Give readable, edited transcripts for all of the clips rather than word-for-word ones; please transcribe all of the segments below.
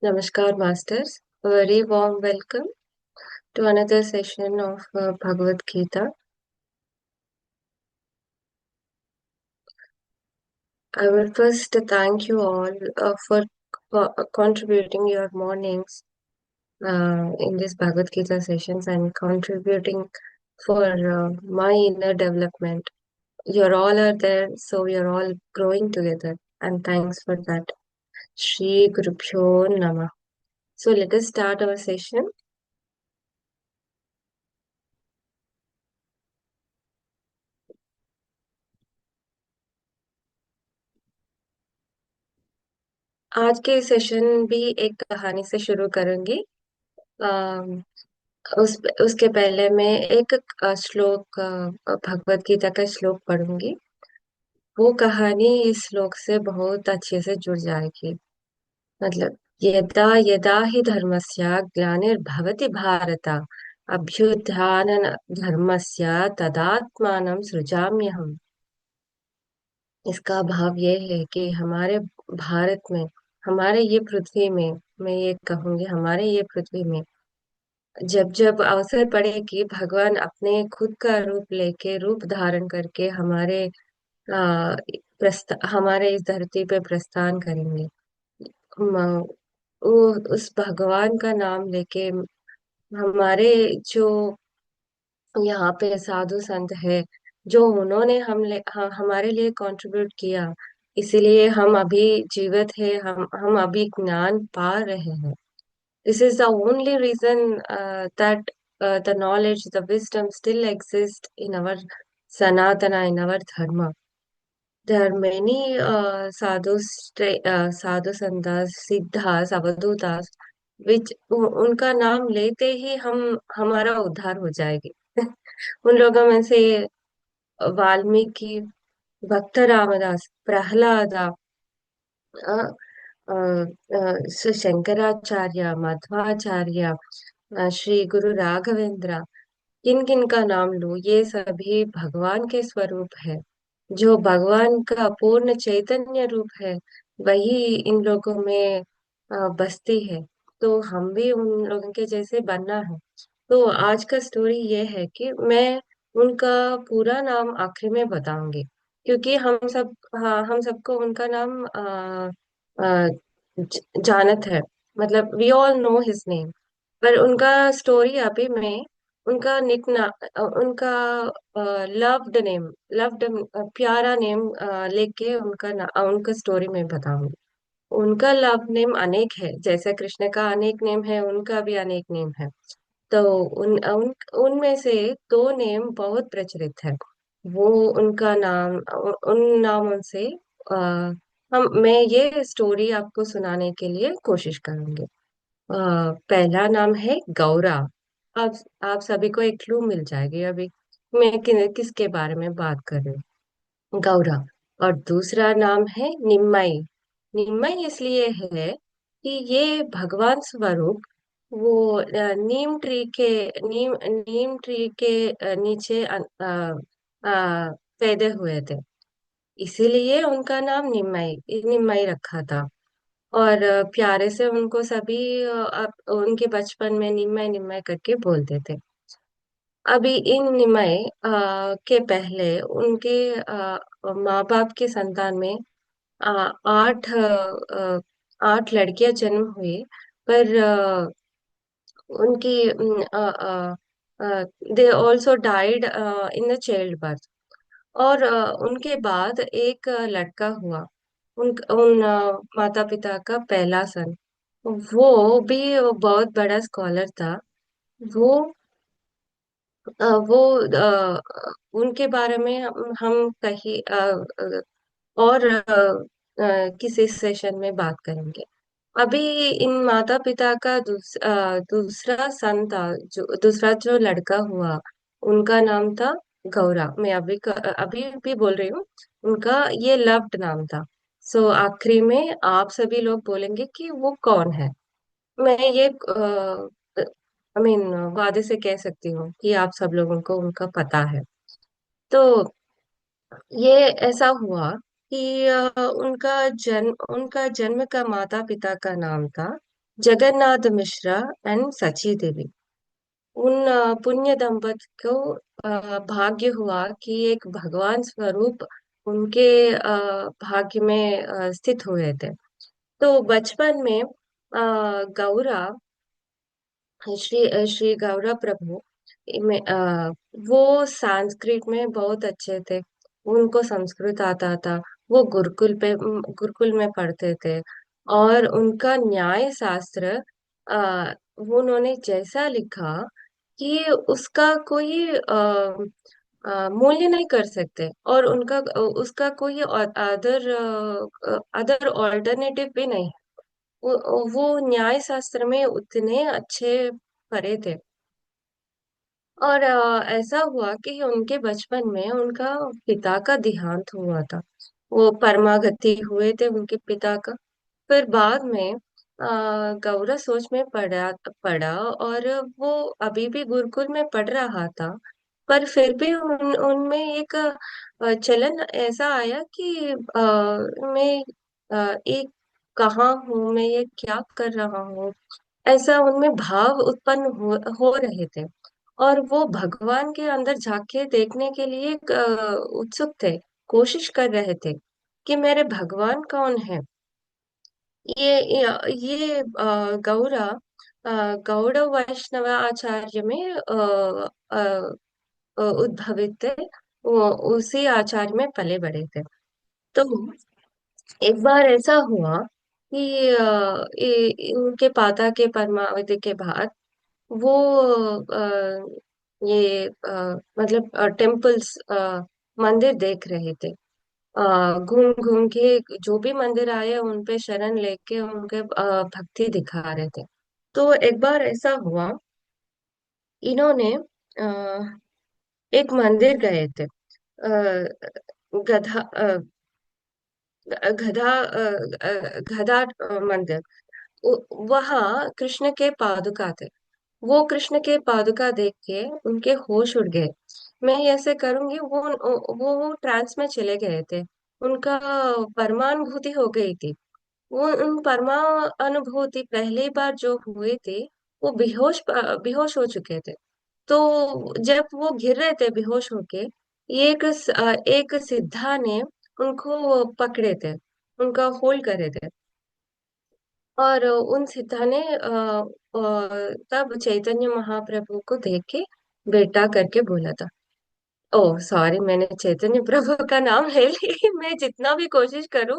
Namaskar, Masters. A very warm welcome to another session of Bhagavad Gita. I will first thank you all for contributing your mornings in these Bhagavad Gita sessions and contributing for my inner development. You all are there, so we are all growing together. And thanks for that. Shri Gurubhyo Namah. So let us start our session. आज के session भी एक कहानी से शुरू करूंगी। अम, उसके पहले मैं एक श्लोक भगवत गीता का श्लोक पढ़ूंगी। वो कहानी इस श्लोक से बहुत अच्छे से जुड़ जाएगी। मतलब यदा यदा हि धर्मस्य ग्लानिर्भवति भारत अभ्युत्थान धर्मस्य तदात्मानं सृजाम्यहम्। इसका भाव ये है कि हमारे भारत में, हमारे ये पृथ्वी में, मैं ये कहूंगी हमारे ये पृथ्वी में जब जब अवसर पड़े कि भगवान अपने खुद का रूप लेके रूप धारण करके आ, हमारे इस धरती पे प्रस्थान करेंगे। म- वो उस भगवान का नाम लेके हमारे जो यहाँ पे साधु संत है, जो उन्होंने हमारे लिए कंट्रीब्यूट किया, इसीलिए हम अभी जीवित है, हम अभी ज्ञान पा रहे हैं। This is the only reason that the knowledge, the wisdom still exists in our Sanatana, in our Dharma. There are many sadhu santas, siddhas, avadhutas, which उनका नाम लेते ही हम हमारा उद्धार हो जाएगी। उन लोगों में से वाल्मीकि, भक्त रामदास, प्रहलाद, शंकराचार्य, मध्वाचार्य, श्री गुरु राघवेंद्र, किन किन का नाम लूं, ये सभी भगवान के स्वरूप है। जो भगवान का पूर्ण चैतन्य रूप है, वही इन लोगों में बसती है। तो हम भी उन लोगों के जैसे बनना है। तो आज का स्टोरी ये है कि मैं उनका पूरा नाम आखिरी में बताऊंगी, क्योंकि हाँ, हम सबको उनका नाम आ, जानत है। मतलब we all know his name. पर उनका स्टोरी अभी मैं उनका उनका लव्ड नेम, लव्ड प्यारा नेम लेके उनका स्टोरी मैं बताऊंगी। उनका लव नेम अनेक है, जैसे कृष्ण का अनेक नेम है, उनका भी अनेक नेम है। तो उनमें से दो नेम बहुत प्रचलित है। वो उनका नाम, उन नामों से आ, मैं ये स्टोरी आपको सुनाने के लिए कोशिश करूंगी। पहला नाम है गौरा। आप आप सभी को एक क्लू मिल जाएगी अभी मैं किसके बारे में बात कर रही हूँ। गौरा। और दूसरा नाम है निम्मई। निम्मई इसलिए है कि ये भगवान स्वरूप वो नीम ट्री के नीचे पैदा हुए थे, इसीलिए उनका नाम निम्मई निम्मई रखा था। और प्यारे से उनको सभी उनके बचपन में निम्मय निम्मय करके बोलते थे। अभी इन निम्मय के पहले उनके माँ बाप के संतान में आ, आठ अ, आठ लड़कियां जन्म हुई। पर उनकी they also died in the child birth. और उनके बाद एक लड़का हुआ। उन माता पिता का पहला सन। वो भी बहुत बड़ा स्कॉलर था। वो वो उनके बारे में हम कहीं और किसी सेशन में बात करेंगे। अभी इन माता पिता का दूसरा सन था, जो दूसरा जो लड़का हुआ, उनका नाम था गौरा। मैं अभी भी बोल रही हूँ, उनका ये लव्ड नाम था। सो आखिरी में आप सभी लोग बोलेंगे कि वो कौन है। मैं ये आई मीन वादे से कह सकती हूँ कि आप सब लोगों को उनका पता है। तो ये ऐसा हुआ कि उनका जन्म का माता पिता का नाम था जगन्नाथ मिश्रा एंड सची देवी। उन पुण्य दंपति को भाग्य हुआ कि एक भगवान स्वरूप उनके भाग्य में स्थित हुए थे। तो बचपन में गौरा, श्री गौरा प्रभु में वो संस्कृत में बहुत अच्छे थे। उनको संस्कृत आता था। वो गुरुकुल में पढ़ते थे। और उनका न्याय शास्त्र वो उन्होंने जैसा लिखा कि उसका कोई मूल्य नहीं कर सकते। और उनका उसका कोई अदर अदर ऑल्टरनेटिव भी नहीं। वो न्याय शास्त्र में उतने अच्छे पढ़े थे। और ऐसा हुआ कि उनके बचपन में उनका पिता का देहांत हुआ था। वो परमागति हुए थे उनके पिता का। फिर बाद में गौरा सोच में पड़ा और वो अभी भी गुरुकुल में पढ़ रहा था। पर फिर भी उनमें एक चलन ऐसा आया कि मैं एक कहाँ हूँ, मैं ये क्या कर रहा हूँ। ऐसा उनमें भाव उत्पन्न हो रहे थे। और वो भगवान के अंदर झांक देखने के लिए उत्सुक थे। कोशिश कर रहे थे कि मेरे भगवान कौन है। ये गौड़ा गौड़ वैष्णव आचार्य में उद्भवित थे। वो उसी आचार्य में पले बड़े थे। तो एक बार ऐसा हुआ कि उनके पादा के परमावधि के बाद वो ये मतलब टेम्पल्स मंदिर देख रहे थे। घूम घूम के जो भी मंदिर आए उन पे शरण लेके उनके भक्ति दिखा रहे थे। तो एक बार ऐसा हुआ, इन्होंने एक मंदिर गए थे। गधा गधा गधा मंदिर। वहां कृष्ण के पादुका थे। वो कृष्ण के पादुका देख के उनके होश उड़ गए। मैं ऐसे करूंगी, वो ट्रांस में चले गए थे। उनका परमानुभूति हो गई थी। वो उन परमा अनुभूति पहली बार जो हुए थे, वो बेहोश हो चुके थे। तो जब वो गिर रहे थे बेहोश होके, एक सिद्धा ने उनको पकड़े थे, उनका होल्ड करे थे। और उन सिद्धा ने तब चैतन्य महाप्रभु को देख के बेटा करके बोला था। ओह सॉरी, मैंने चैतन्य प्रभु का नाम ले ली। मैं जितना भी कोशिश करूं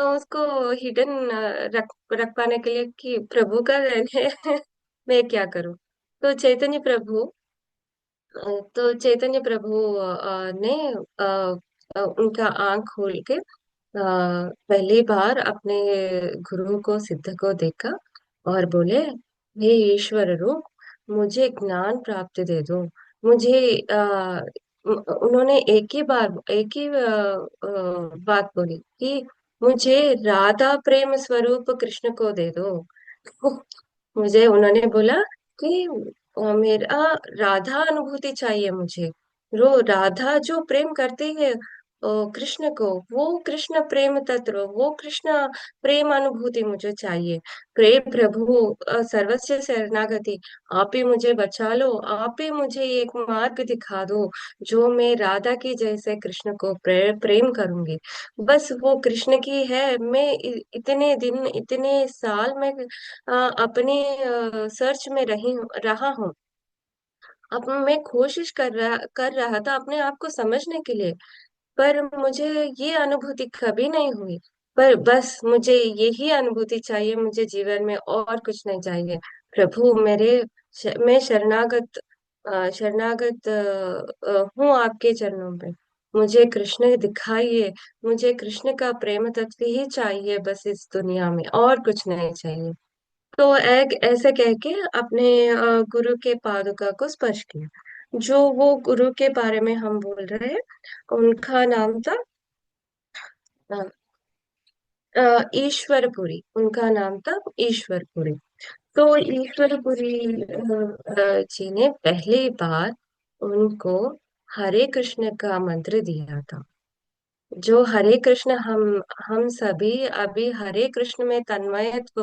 उसको हिडन रख पाने के लिए कि प्रभु का है। मैं क्या करूं। तो चैतन्य प्रभु तो चैतन्य प्रभु ने उनका आंख खोल के पहली बार अपने गुरु को सिद्ध को देखा और बोले, हे ईश्वर रूप, मुझे ज्ञान प्राप्त दे दो। मुझे उन्होंने एक ही बात बोली कि मुझे राधा प्रेम स्वरूप कृष्ण को दे दो। मुझे उन्होंने बोला कि मेरा राधा अनुभूति चाहिए मुझे। राधा जो प्रेम करती है कृष्ण को, वो कृष्ण प्रेम तत्व, वो कृष्ण प्रेम अनुभूति मुझे चाहिए। प्रेम प्रभु सर्वस्व शरणागति। आप ही मुझे बचा लो, आप ही मुझे एक मार्ग दिखा दो जो मैं राधा की जैसे कृष्ण को प्रेम करूंगी। बस वो कृष्ण की है। मैं इतने दिन इतने साल में अपने सर्च में रहा हूँ। अब मैं कोशिश कर रहा था अपने आप को समझने के लिए। पर मुझे ये अनुभूति कभी नहीं हुई। पर बस मुझे यही अनुभूति चाहिए, मुझे जीवन में और कुछ नहीं चाहिए। प्रभु मैं शरणागत हूँ आपके चरणों में। मुझे कृष्ण दिखाइए। मुझे कृष्ण का प्रेम तत्व ही चाहिए बस इस दुनिया में, और कुछ नहीं चाहिए। तो एक ऐसे कह के अपने गुरु के पादुका को स्पर्श किया। जो वो गुरु के बारे में हम बोल रहे हैं, उनका नाम था ईश्वरपुरी। उनका नाम था ईश्वरपुरी। तो ईश्वरपुरी जी ने पहली बार उनको हरे कृष्ण का मंत्र दिया था। जो हरे कृष्ण हम सभी अभी हरे कृष्ण में तन्मयत्व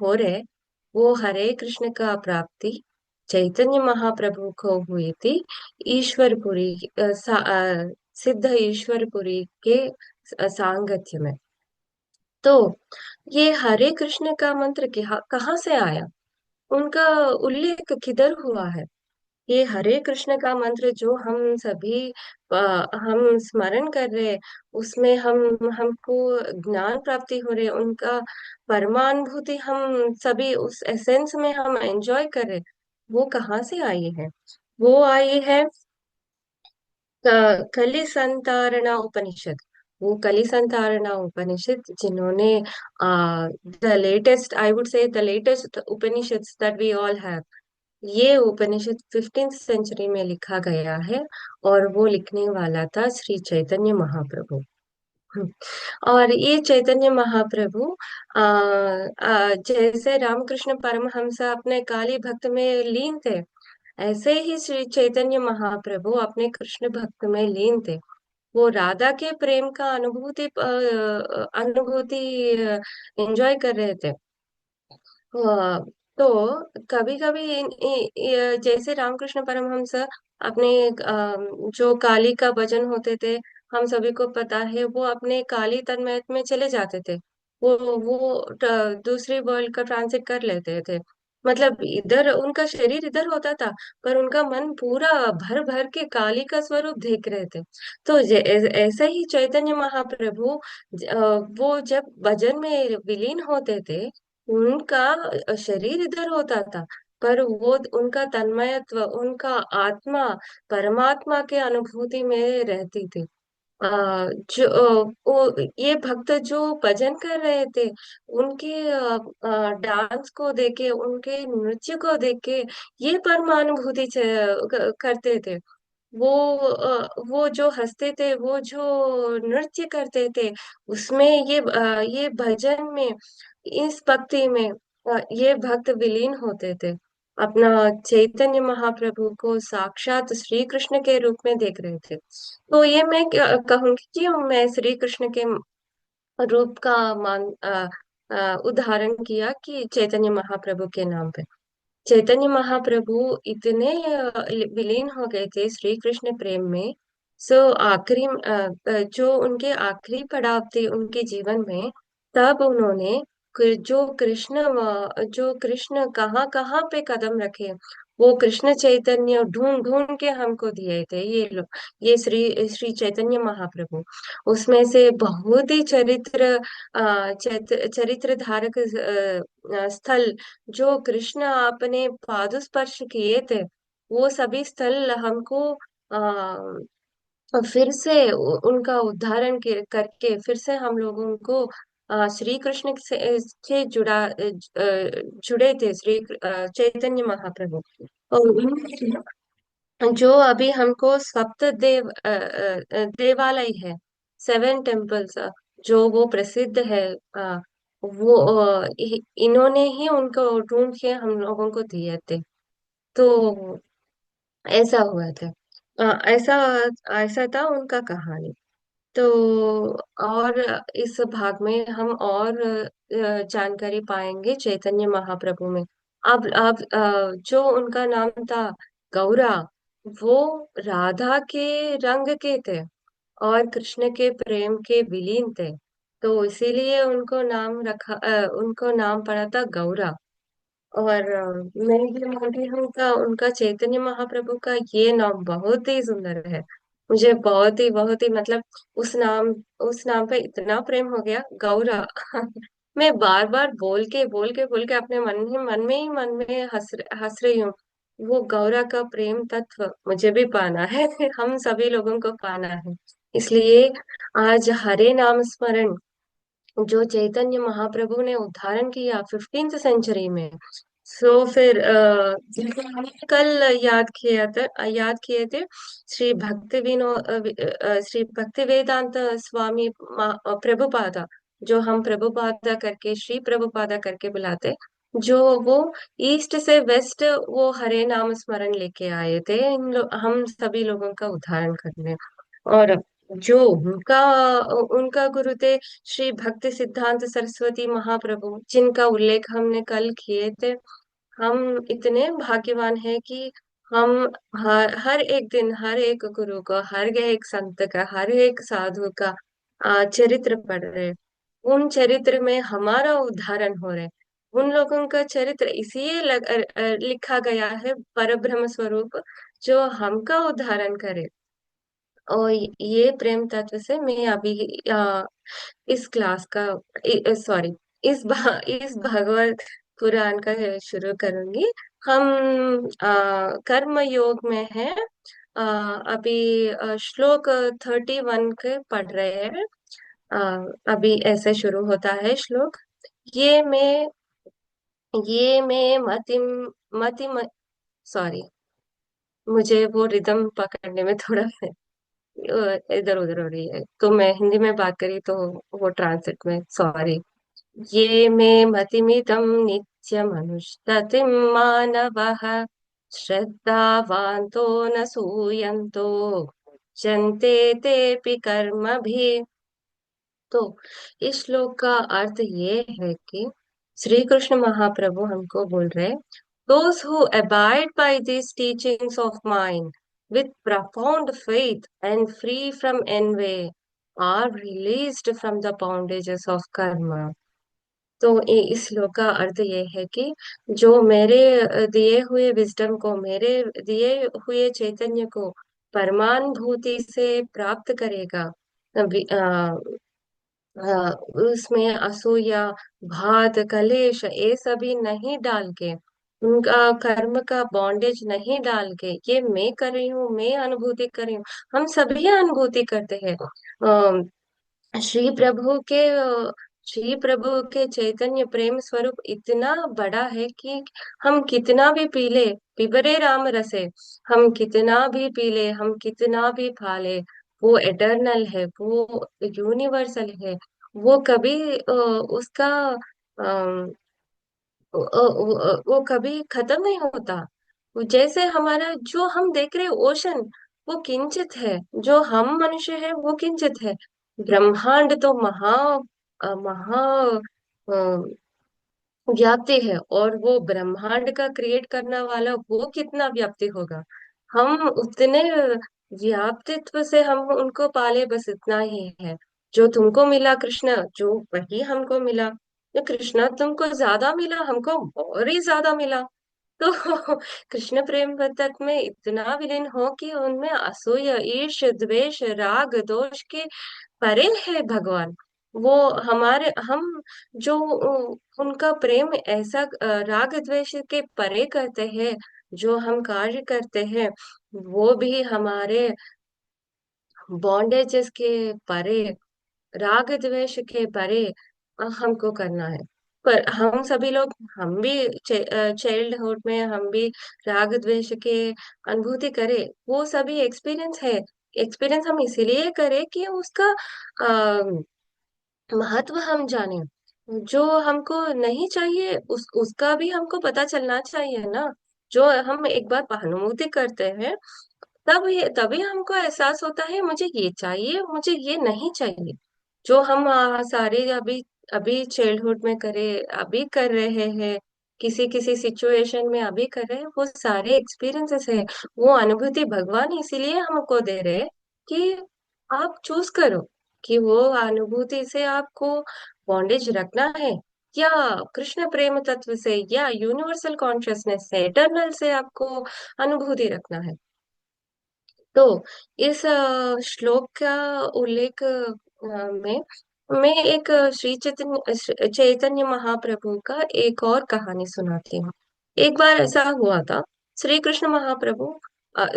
हो रहे। वो हरे कृष्ण का प्राप्ति चैतन्य महाप्रभु को हुई थी ईश्वरपुरी सिद्ध ईश्वरपुरी के सांगत्य में। तो ये हरे कृष्ण का मंत्र कहाँ से आया, उनका उल्लेख किधर हुआ है? ये हरे कृष्ण का मंत्र जो हम सभी हम स्मरण कर रहे हैं, उसमें हमको ज्ञान प्राप्ति हो रही है, उनका परमानुभूति हम सभी उस एसेंस में हम एंजॉय कर रहे हैं। वो कहाँ से आई है? वो आई है कलि संतारणा उपनिषद। वो कलि संतारणा उपनिषद जिन्होंने the latest, I would say the latest Upanishad that we all have, ये उपनिषद 15th सेंचुरी में लिखा गया है। और वो लिखने वाला था श्री चैतन्य महाप्रभु। हम्म। और ये चैतन्य महाप्रभु जैसे रामकृष्ण परमहंस अपने काली भक्त में लीन थे, ऐसे ही श्री चैतन्य महाप्रभु अपने कृष्ण भक्त में लीन थे। वो राधा के प्रेम का अनुभूति एंजॉय कर रहे थे। हाँ, तो कभी कभी जैसे रामकृष्ण परमहंस अपने जो काली का भजन होते थे, हम सभी को पता है, वो अपने काली तन्मयत्व में चले जाते थे। वो दूसरी वर्ल्ड का ट्रांजिट कर लेते थे। मतलब इधर उनका शरीर इधर होता था, पर उनका मन पूरा भर भर के काली का स्वरूप देख रहे थे। तो ऐसे ही चैतन्य महाप्रभु वो जब भजन में विलीन होते थे, उनका शरीर इधर होता था, पर वो उनका तन्मयत्व, उनका आत्मा परमात्मा के अनुभूति में रहती थी। जो ये भक्त जो भजन कर रहे थे, उनके डांस को देखे, उनके नृत्य को देख के ये परमानुभूति करते थे। वो जो हंसते थे, वो जो नृत्य करते थे, उसमें ये भजन में, इस भक्ति में ये भक्त विलीन होते थे। अपना चैतन्य महाप्रभु को साक्षात श्री कृष्ण के रूप में देख रहे थे। तो ये मैं कहूंगी कि मैं श्री कृष्ण के रूप का उदाहरण किया कि चैतन्य महाप्रभु के नाम पे। चैतन्य महाप्रभु इतने विलीन हो गए थे श्री कृष्ण प्रेम में। सो जो उनके आखिरी पड़ाव थे उनके जीवन में, तब उन्होंने जो कृष्ण कहाँ कहाँ पे कदम रखे, वो कृष्ण चैतन्य ढूंढ ढूंढ के हमको दिए थे ये लोग, ये श्री श्री चैतन्य महाप्रभु। उसमें से बहुत ही चरित्र धारक स्थल जो कृष्ण अपने पादस्पर्श किए थे, वो सभी स्थल हमको फिर से उनका उद्धारण करके फिर से हम लोगों को श्री कृष्ण से जुड़े थे चैतन्य महाप्रभु। और जो अभी हमको सप्त देवालय है, 7 टेम्पल्स, जो वो प्रसिद्ध है, वो इन्होंने ही उनको ढूंढ के हम लोगों को दिए थे। तो ऐसा हुआ था। ऐसा ऐसा था उनका कहानी। तो और इस भाग में हम और जानकारी पाएंगे चैतन्य महाप्रभु में। अब जो उनका नाम था गौरा, वो राधा के रंग के थे और कृष्ण के प्रेम के विलीन थे। तो इसीलिए उनको नाम पड़ा था गौरा। और मैं ये मानती हूँ का उनका चैतन्य महाप्रभु का ये नाम बहुत ही सुंदर है। मुझे बहुत ही मतलब उस नाम पे इतना प्रेम हो गया, गौरा। मैं बार बार बोल के अपने मन में हंस रही हूँ। वो गौरा का प्रेम तत्व मुझे भी पाना है। हम सभी लोगों को पाना है। इसलिए आज हरे नाम स्मरण जो चैतन्य महाप्रभु ने उद्धारण किया 15th सेंचुरी में। सो फिर जैसे हमने कल याद किए थे श्री भक्ति वेदांत स्वामी प्रभुपादा, जो हम प्रभुपादा करके, श्री प्रभुपादा करके बुलाते, जो वो ईस्ट से वेस्ट वो हरे नाम स्मरण लेके आए थे हम सभी लोगों का उद्धारण करने। और जो उनका उनका गुरुदेव श्री भक्ति सिद्धांत सरस्वती महाप्रभु, जिनका उल्लेख हमने कल किए थे। हम इतने भाग्यवान हैं कि हम हर एक दिन हर एक गुरु को, हर एक संत का, हर एक साधु का चरित्र पढ़ रहे हैं। उन चरित्र में हमारा उदाहरण हो रहे। उन लोगों का चरित्र इसलिए लिखा गया है, परब्रह्म स्वरूप जो हमका उदाहरण करे। और ये प्रेम तत्व से मैं अभी इस क्लास का, सॉरी, इस भगवत पुराण का शुरू करूंगी। हम कर्म योग में है। अ, अभी श्लोक 31 के पढ़ रहे हैं। अभी ऐसे शुरू होता है श्लोक। ये मैं ये मैं मतिम सॉरी, मुझे वो रिदम पकड़ने में थोड़ा इधर उधर हो रही है, तो मैं हिंदी में बात करी तो वो ट्रांसलेट में, सॉरी। ये मे मतिमिदं नित्यमनुष्यतिं मानवः श्रद्धावान्तो न सूयन्तो जन्ते तेऽपि कर्मभिः। तो इस श्लोक का अर्थ ये है कि श्री कृष्ण महाप्रभु हमको बोल रहे हैं, those who abide by these teachings of mine with profound faith and free from envy are released from the bondages of karma। तो इस श्लोक का अर्थ ये है कि जो मेरे दिए हुए विजडम को, मेरे दिए हुए चैतन्य को परमानुभूति से प्राप्त करेगा, उसमें असूया, भात, कलेश ये सभी नहीं डाल के, उनका कर्म का बॉन्डेज नहीं डाल के, ये मैं कर रही हूँ, मैं अनुभूति कर रही हूँ। हम सभी अनुभूति करते हैं। श्री प्रभु के श्री प्रभु के चैतन्य प्रेम स्वरूप इतना बड़ा है कि हम कितना भी पी ले, पिबरे राम रसे, हम कितना भी पी ले, हम कितना भी खा ले, वो एटर्नल है, वो यूनिवर्सल है। वो कभी उसका वो कभी खत्म नहीं होता। वो जैसे हमारा जो हम देख रहे ओशन, वो किंचित है, जो हम मनुष्य है वो किंचित है। ब्रह्मांड तो महा महा व्याप्ति है, और वो ब्रह्मांड का क्रिएट करने वाला वो कितना व्याप्ति होगा। हम उतने व्याप्तित्व से हम उनको पाले, बस इतना ही है। जो तुमको मिला कृष्ण, जो वही हमको मिला। जो कृष्ण तुमको ज्यादा मिला, हमको और ही ज्यादा मिला। तो कृष्ण प्रेम तत्व में इतना विलीन हो कि उनमें असूया, ईर्ष, द्वेष, राग, दोष के परे है भगवान। वो हमारे हम जो उनका प्रेम ऐसा राग द्वेष के परे करते हैं, जो हम कार्य करते हैं वो भी हमारे बॉन्डेजेस के परे, राग द्वेष के परे हमको करना है। पर हम सभी लोग, हम भी चाइल्डहुड में हम भी राग द्वेष के अनुभूति करें, वो सभी एक्सपीरियंस है। एक्सपीरियंस हम इसीलिए करें कि उसका महत्व हम जाने। जो हमको नहीं चाहिए उसका भी हमको पता चलना चाहिए ना। जो हम एक बार अनुभूति करते हैं, तभी हमको एहसास होता है मुझे ये चाहिए, मुझे ये नहीं चाहिए। जो हम सारे अभी अभी चाइल्डहुड में करे, अभी कर रहे हैं, किसी किसी सिचुएशन में अभी कर रहे हैं, वो सारे एक्सपीरियंसेस है। वो अनुभूति भगवान इसीलिए हमको दे रहे हैं कि आप चूज करो कि वो अनुभूति से आपको बॉन्डेज रखना है, या कृष्ण प्रेम तत्व से, या यूनिवर्सल कॉन्शियसनेस से, इटरनल से आपको अनुभूति रखना है। तो इस श्लोक का उल्लेख में मैं एक श्री चैतन्य चैतन्य महाप्रभु का एक और कहानी सुनाती हूँ। एक बार ऐसा हुआ था, श्री कृष्ण महाप्रभु,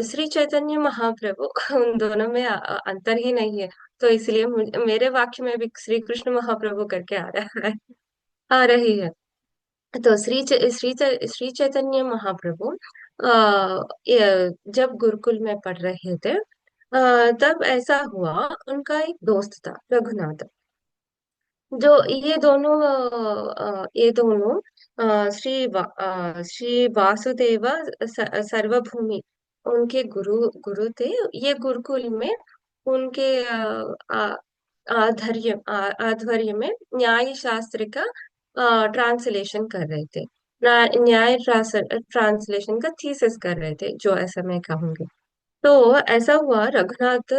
श्री चैतन्य महाप्रभु उन दोनों में अंतर ही नहीं है। तो इसलिए मेरे वाक्य में भी श्री कृष्ण महाप्रभु करके आ रहा है, आ रही है। तो श्री चैतन्य महाप्रभु जब गुरुकुल में पढ़ रहे थे, तब ऐसा हुआ, उनका एक दोस्त था रघुनाथ। जो ये दोनों श्री वासुदेव सर्वभूमि उनके गुरु गुरु थे। ये गुरुकुल में उनके आध्वर्य में न्याय शास्त्र का ट्रांसलेशन कर रहे थे। न्याय ट्रांसलेशन का थीसिस कर रहे थे, जो ऐसा मैं कहूंगी। तो ऐसा हुआ, रघुनाथ,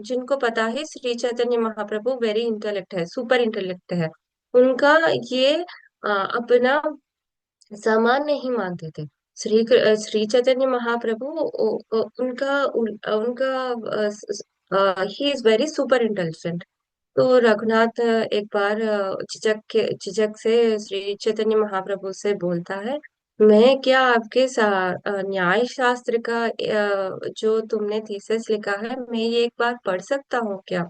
जिनको पता है श्री चैतन्य महाप्रभु वेरी इंटेलेक्ट है, सुपर इंटेलेक्ट है, उनका ये अपना सामान नहीं मानते थे। श्री चैतन्य महाप्रभु उनका he is very super intelligent. तो रघुनाथ एक बार झिझक से श्री चैतन्य महाप्रभु से बोलता है, मैं क्या आपके न्याय शास्त्र का जो तुमने थीसिस लिखा है, मैं ये एक बार पढ़ सकता हूँ क्या?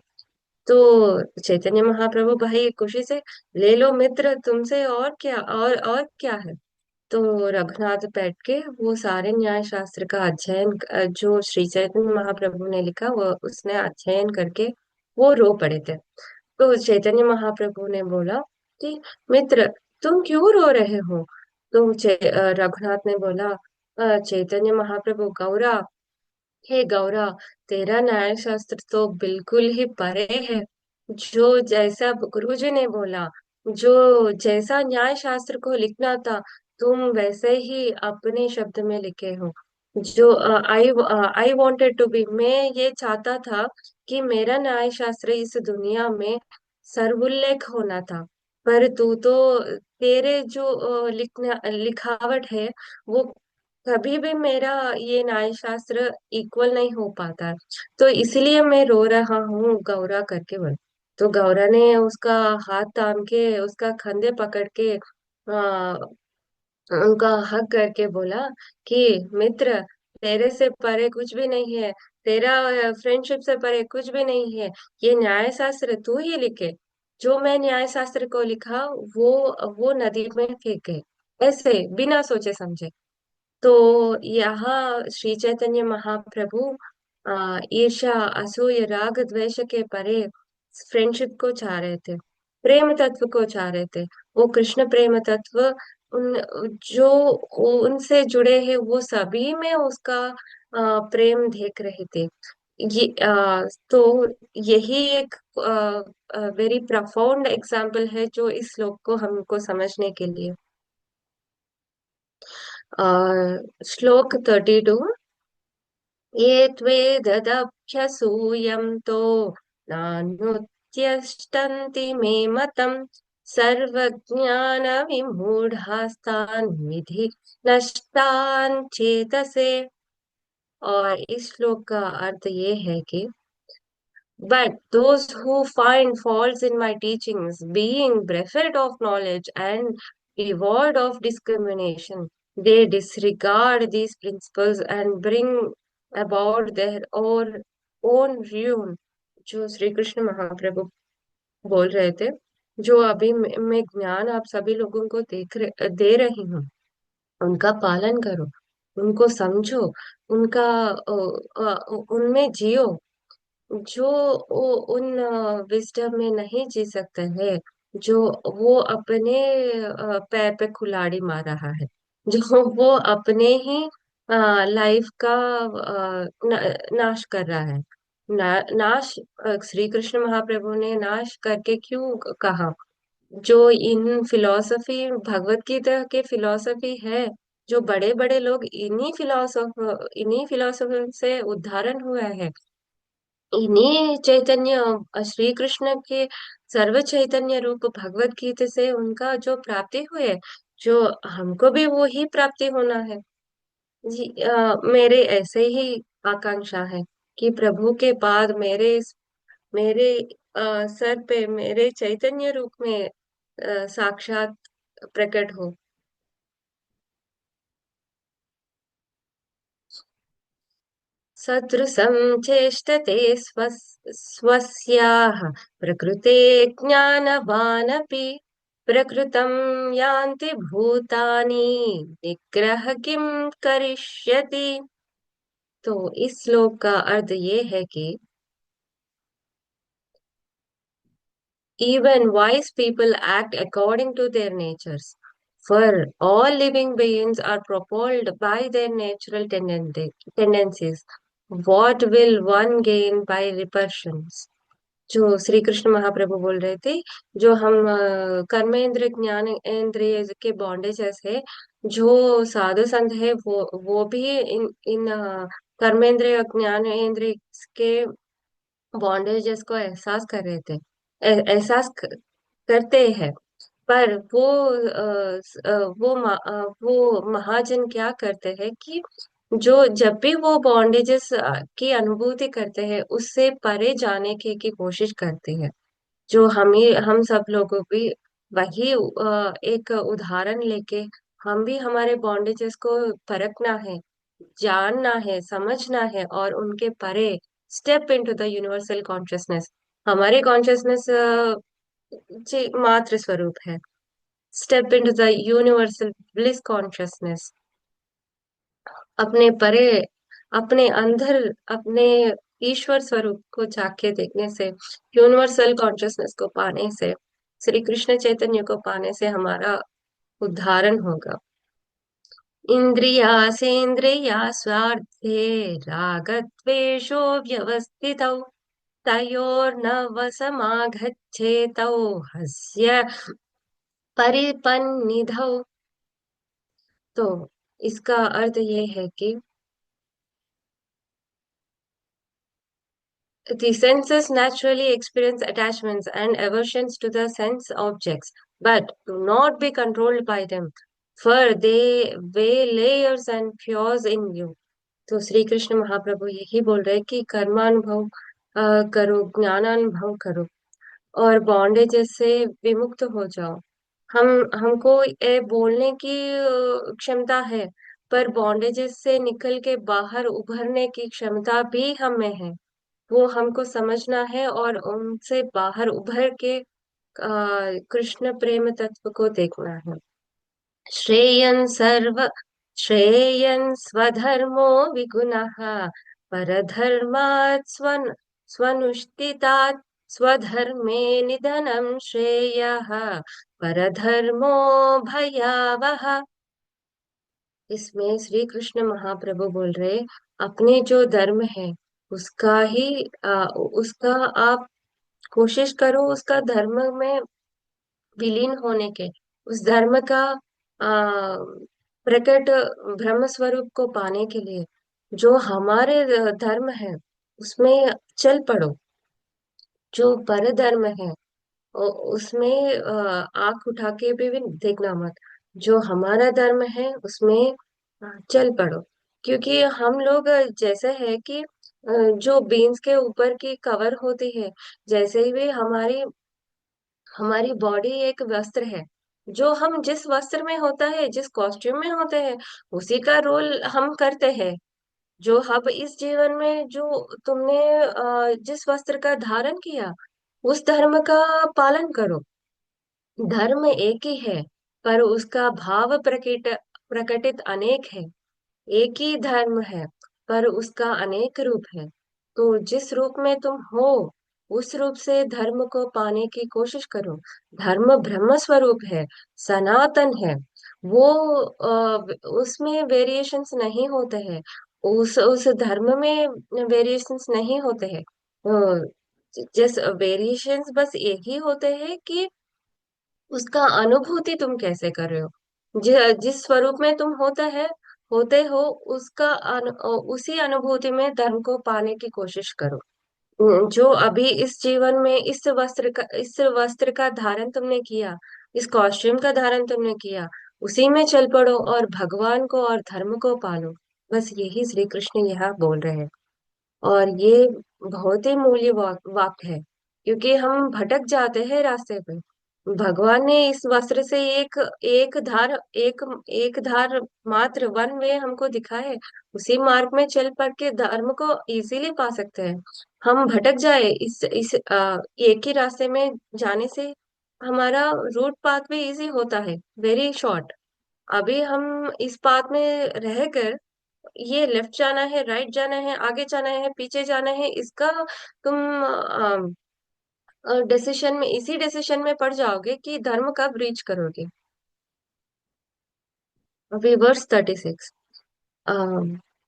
तो चैतन्य महाप्रभु भाई खुशी से, ले लो मित्र, तुमसे और क्या, और क्या है। तो रघुनाथ बैठ के वो सारे न्याय शास्त्र का अध्ययन, जो श्री चैतन्य महाप्रभु ने लिखा, वो उसने अध्ययन करके वो रो पड़े थे। तो चैतन्य महाप्रभु ने बोला कि मित्र, तुम क्यों रो रहे हो? तो रघुनाथ ने बोला, चैतन्य महाप्रभु, गौरा, हे गौरा, तेरा न्याय शास्त्र तो बिल्कुल ही परे है। जो जैसा गुरुजी ने बोला, जो जैसा न्याय शास्त्र को लिखना था, तुम वैसे ही अपने शब्द में लिखे हो। जो आई वांटेड टू बी, मैं ये चाहता था कि मेरा न्याय शास्त्र इस दुनिया में सर्वोल्लेख होना था। पर तू तो, तेरे जो लिखना लिखावट है, वो कभी भी मेरा ये न्याय शास्त्र इक्वल नहीं हो पाता। तो इसलिए मैं रो रहा हूँ, गौरा करके बोल। तो गौरा ने उसका हाथ थाम के, उसका कंधे पकड़ के, उनका हक करके बोला कि मित्र, तेरे से परे कुछ भी नहीं है, तेरा फ्रेंडशिप से परे कुछ भी नहीं है। ये न्याय शास्त्र तू ही लिखे। जो मैं न्याय शास्त्र को लिखा, वो नदी में फेंक गए, ऐसे बिना सोचे समझे। तो यहाँ श्री चैतन्य महाप्रभु ईर्ष्या, असूय, राग द्वेष के परे फ्रेंडशिप को चाह रहे थे, प्रेम तत्व को चाह रहे थे। वो कृष्ण प्रेम तत्व, उन जो उनसे जुड़े हैं, वो सभी में उसका प्रेम देख रहे थे। तो यही एक वेरी प्रफाउंड एग्जाम्पल है, जो इस श्लोक को हमको समझने के लिए। श्लोक 32। ये त्वेददभ्यसूयन्तो नानुत्यष्टन्ति मे मतम् सर्वज्ञानविमूढास्तान् विधि नष्टान् चेतसे। और इस श्लोक का अर्थ ये है कि, but those who find faults in my teachings, being bereft of knowledge and devoid of discrimination, they disregard these principles and bring about their own ruin। जो श्री कृष्ण महाप्रभु बोल रहे थे, जो अभी मैं ज्ञान आप सभी लोगों को दे रही हूँ, उनका पालन करो, उनको समझो, उनका उनमें जियो। जो उन विजडम में नहीं जी सकते हैं, जो वो अपने पैर पे कुल्हाड़ी मार रहा है, जो वो अपने ही लाइफ का नाश कर रहा है। नाश, श्री कृष्ण महाप्रभु ने नाश करके क्यों कहा? जो इन फिलॉसफी, भगवत गीता के फिलॉसफी है, जो बड़े बड़े लोग इन्हीं फिलॉसफर से उद्धारण हुआ है। इन्हीं चैतन्य श्री कृष्ण के सर्व चैतन्य रूप भगवत गीता से उनका जो प्राप्ति हुए, जो हमको भी वो ही प्राप्ति होना है। जी, मेरे ऐसे ही आकांक्षा है कि प्रभु के पाद मेरे सर पे मेरे चैतन्य रूप में साक्षात प्रकट हो। सदृशं चेष्टते स्वस्याः प्रकृते ज्ञानवानपि प्रकृतं यान्ति भूतानि निग्रह किं करिष्यति। तो इस श्लोक का अर्थ ये है कि even wise people act according to their natures, for all living beings are propelled by their natural tendencies, what will one gain by repulsions. जो श्री कृष्ण महाप्रभु बोल रहे थे, जो हम कर्मेंद्र ज्ञान इंद्रिय के बॉन्डेजेस है, जो साधु संत है वो भी इन कर्मेंद्रिय ज्ञान इंद्रिय के बॉन्डेजेस को एहसास कर रहे थे, करते हैं। पर वो महाजन क्या करते हैं कि जो जब भी वो बॉन्डेजेस की अनुभूति करते हैं, उससे परे जाने की कोशिश करते हैं। जो हम सब लोगों भी वही एक उदाहरण लेके हम भी हमारे बॉन्डेजेस को परखना है, जानना है, समझना है, और उनके परे step into the universal consciousness. हमारे कॉन्शियसनेस मात्र स्वरूप है। Step into the universal bliss consciousness, अपने परे, अपने अंदर, अपने ईश्वर स्वरूप को जाके देखने से, यूनिवर्सल कॉन्शियसनेस को पाने से, श्री कृष्ण चैतन्य को पाने से हमारा उद्धारण होगा। इन्द्रियासेन्द्रिया स्वार्थे रागद्वेषो व्यवस्थितौ तयोर्नवसमागच्छेतौ हस्य परिपन्निधौ। तो इसका अर्थ ये है कि the senses naturally experience attachments and aversions to the sense objects, but do not be controlled by them, for they weigh layers and flaws in you. तो श्री कृष्ण महाप्रभु यही बोल रहे हैं कि कर्मानुभव करो, ज्ञानानुभव करो, और बॉन्डेजेस से विमुक्त हो जाओ। हमको ये बोलने की क्षमता है, पर बॉन्डेजेस से निकल के बाहर उभरने की क्षमता भी हमें है। वो हमको समझना है और उनसे बाहर उभर के कृष्ण प्रेम तत्व को देखना है। श्रेयन् सर्व श्रेयन् स्वधर्मो विगुणः परधर्मात् स्वनुष्ठितात् स्वधर्मे निधनं श्रेयः परधर्मो भयावह। इसमें श्री कृष्ण महाप्रभु बोल रहे, अपने जो धर्म है उसका ही उसका आप कोशिश करो, उसका धर्म में विलीन होने के, उस धर्म का प्रकट ब्रह्म स्वरूप को पाने के लिए जो हमारे धर्म है उसमें चल पड़ो। जो पर धर्म है उसमें आंख उठा के भी देखना मत। जो हमारा धर्म है उसमें चल पड़ो। क्योंकि हम लोग जैसे है कि जो बीन्स के ऊपर की कवर होती है, जैसे ही भी हमारी हमारी बॉडी एक वस्त्र है। जो हम जिस वस्त्र में होता है, जिस कॉस्ट्यूम में होते हैं, उसी का रोल हम करते हैं। जो अब इस जीवन में जो तुमने जिस वस्त्र का धारण किया, उस धर्म का पालन करो। धर्म एक ही है, पर उसका भाव प्रकटित अनेक है। एक ही धर्म है, पर उसका अनेक रूप है। तो जिस रूप में तुम हो, उस रूप से धर्म को पाने की कोशिश करो। धर्म ब्रह्म स्वरूप है, सनातन है। वो उसमें वेरिएशंस नहीं होते हैं। उस धर्म में वेरिएशंस नहीं होते हैं। जिस वेरिएशंस बस एक ही होते हैं कि उसका अनुभूति तुम कैसे कर रहे हो। जिस स्वरूप में तुम होते हो, उसका उसी अनुभूति में धर्म को पाने की कोशिश करो। जो अभी इस जीवन में इस वस्त्र का धारण तुमने किया, इस कॉस्ट्यूम का धारण तुमने किया, उसी में चल पड़ो और भगवान को और धर्म को पालो। बस यही श्री कृष्ण यहाँ बोल रहे हैं। और ये बहुत ही मूल्य वाक्य है, क्योंकि हम भटक जाते हैं रास्ते पे। भगवान ने इस वस्त्र से एक धार मात्र वन वे हमको दिखा है। उसी मार्ग में चल पड़ के धर्म को इजीली पा सकते हैं। हम भटक जाए इस एक ही रास्ते में जाने से, हमारा रूट पाथ भी इजी होता है, वेरी शॉर्ट। अभी हम इस पाथ में रहकर ये लेफ्ट जाना है, राइट जाना है, आगे जाना है, पीछे जाना है, इसका तुम डिसीजन में इसी डिसीजन में पड़ जाओगे कि धर्म कब रीच करोगे। अभी वर्स 36।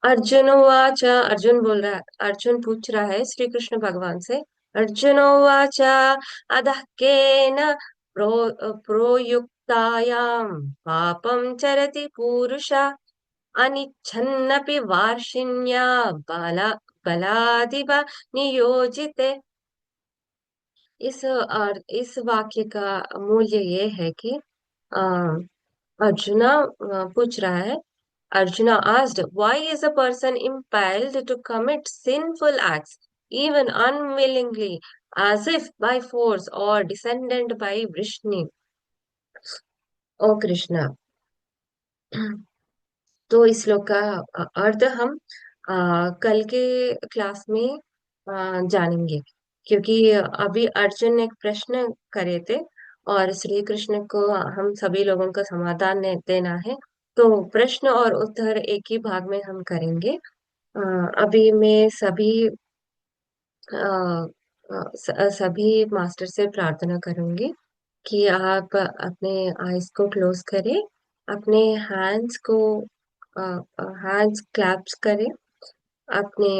अर्जुनोवाच, अर्जुन बोल रहा है, अर्जुन पूछ रहा है श्री कृष्ण भगवान से। अर्जुनोवाच अधः केन प्रो प्रोयुक्तायां पापं चरति पूरुष अनिच्छन्नपि वार्ष्णेय बला बलादिव नियोजिते। इस वाक्य का मूल्य ये है कि अ, अर्जुना पूछ रहा है, Arjuna asked, why is a person impelled to commit sinful acts, even unwillingly, as if by force or descended by Vishnu? ओ कृष्णा। तो इस श्लोक का अर्थ हम कल के क्लास में जानेंगे, क्योंकि अभी अर्जुन ने एक प्रश्न करे थे और श्री कृष्ण को हम सभी लोगों का समाधान देना है। तो प्रश्न और उत्तर एक ही भाग में हम करेंगे। अभी मैं सभी मास्टर से प्रार्थना करूंगी कि आप अपने आईज को क्लोज करें, अपने हैंड्स को हैंड्स क्लैप्स करें, अपने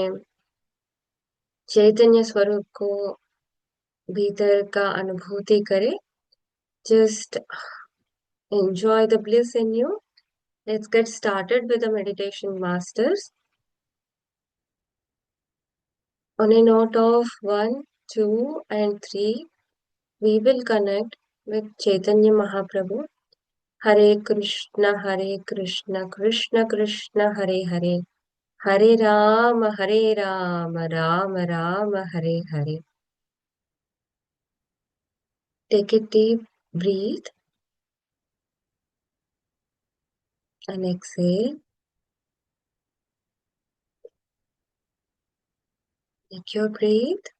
चैतन्य स्वरूप को भीतर का अनुभूति करें। Just enjoy the bliss in you. Let's get started with the meditation, masters. On a note of 1, 2, and 3, we will connect with Chaitanya Mahaprabhu. Hare Krishna, Krishna Krishna, Hare Hare, Hare Rama, Rama Rama, Hare Hare. Take a deep breath and exhale. Take your breath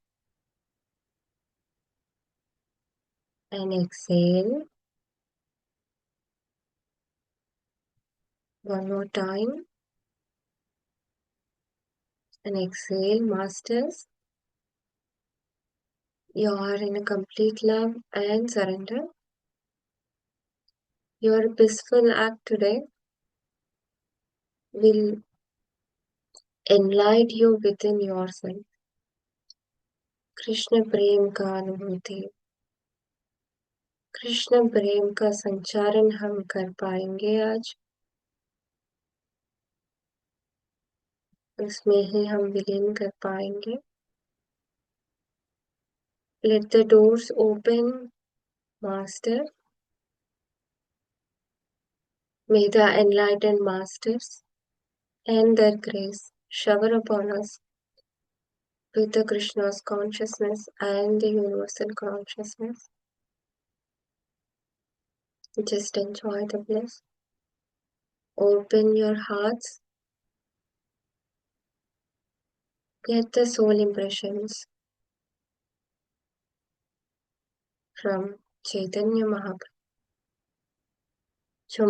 and exhale. One more time and exhale, masters. You are in a complete love and surrender. Your blissful act today will enlighten you within yourself. Krishna प्रेम का अनुभूति, कृष्ण प्रेम का संचारण हम कर पाएंगे आज। उसमें ही हम विलीन कर पाएंगे। Let the doors open, Master. May the enlightened Masters and their grace shower upon us with the Krishna's consciousness and the universal consciousness. Just enjoy the bliss. Open your hearts. Get the soul impressions from Chaitanya Mahaprabhu. जो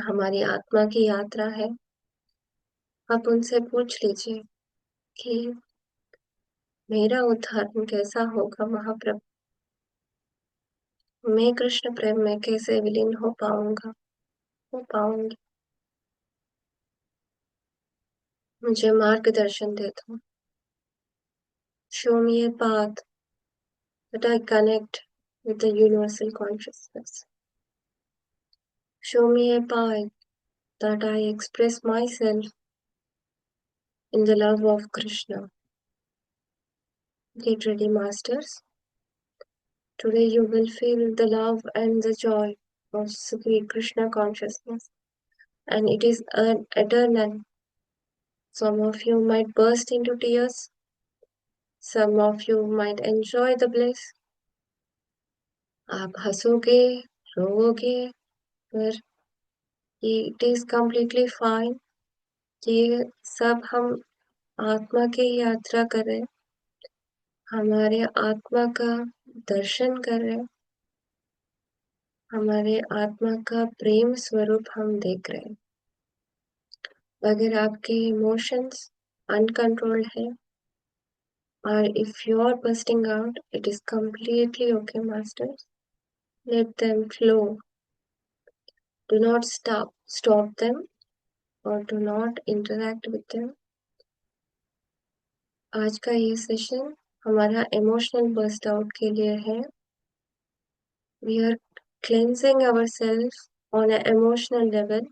हमारी आत्मा की यात्रा है, आप उनसे पूछ लीजिए कि मेरा उद्धारण कैसा होगा महाप्रभु, मैं कृष्ण प्रेम में कैसे विलीन हो पाऊंगी। मुझे मार्गदर्शन दे दो। Show me a path that I connect with the universal consciousness. Show me a path that I express myself in the love of Krishna. Get ready, masters. Today you will feel the love and the joy of Sri Krishna consciousness, and it is an eternal. Some of you might burst into tears. Some of you might enjoy the bliss. आप हंसोगे, रोओगे, पर it is completely fine. ये सब हम आत्मा की यात्रा कर रहे हैं, हमारे आत्मा का दर्शन कर रहे हैं, हमारे आत्मा का प्रेम स्वरूप हम देख रहे हैं। अगर आपके इमोशंस अनकंट्रोल्ड है और if you are bursting out, it is completely okay, masters. Let them flow. Do not stop them or do not interact with them. आज का ये सेशन हमारा इमोशनल बर्स्ट आउट के लिए है। We are cleansing ourselves on an emotional level.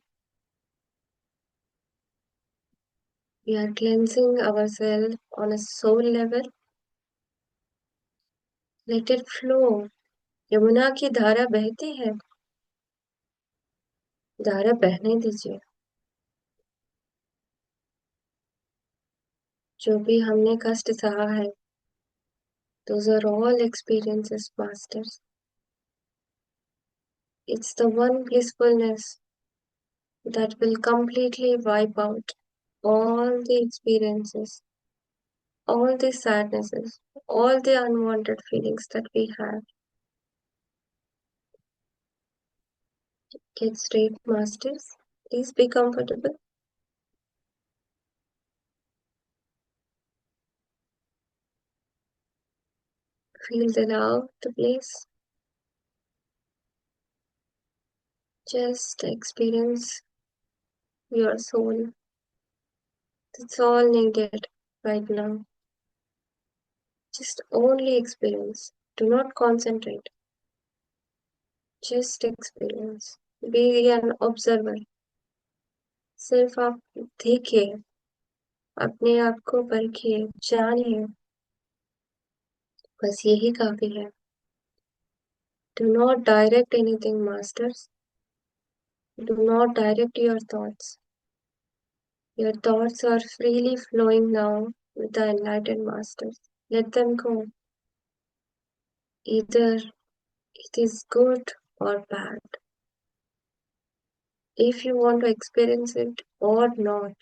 We are cleansing ourselves on a soul level. Let it flow. Yamuna की धारा बहती है, धारा बहने दीजिए। जो भी हमने कष्ट सहा है, those are all experiences, masters. It's the one blissfulness that will completely wipe out all the experiences, all the sadnesses, all the unwanted feelings that we have. Get straight, masters. Please be comfortable. Feel the love, the bliss. Just experience your soul. That's all needed right now. Just only experience. Do not concentrate. Just experience. Be an observer. सिर्फ आप देखिए, अपने आप को परखिए, जानिए, बस यही काफी है। Do not direct anything, masters. Do not direct your thoughts. Your thoughts are freely flowing now with the enlightened masters. Let them go. Either it is good or bad. If you want to experience it or not,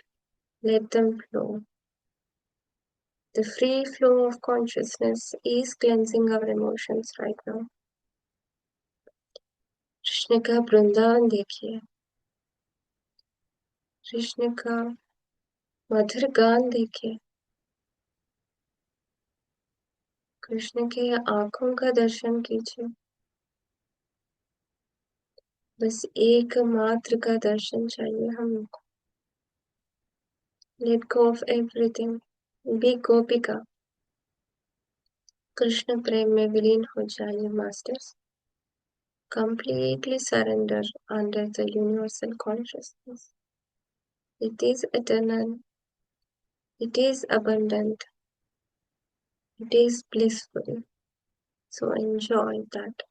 let them flow. The free flow of consciousness is cleansing our emotions right now. Krishna का वृंदावन देखिए, कृष्ण का मधुर गान देखिए, कृष्ण के आंखों का दर्शन कीजिए। बस एक मात्र का दर्शन चाहिए हमको। Let go of everything. Be गोपिका। कृष्ण प्रेम में विलीन हो जाइए, masters. Completely surrender under the universal consciousness. It is eternal. It is abundant. It is blissful. So enjoy that.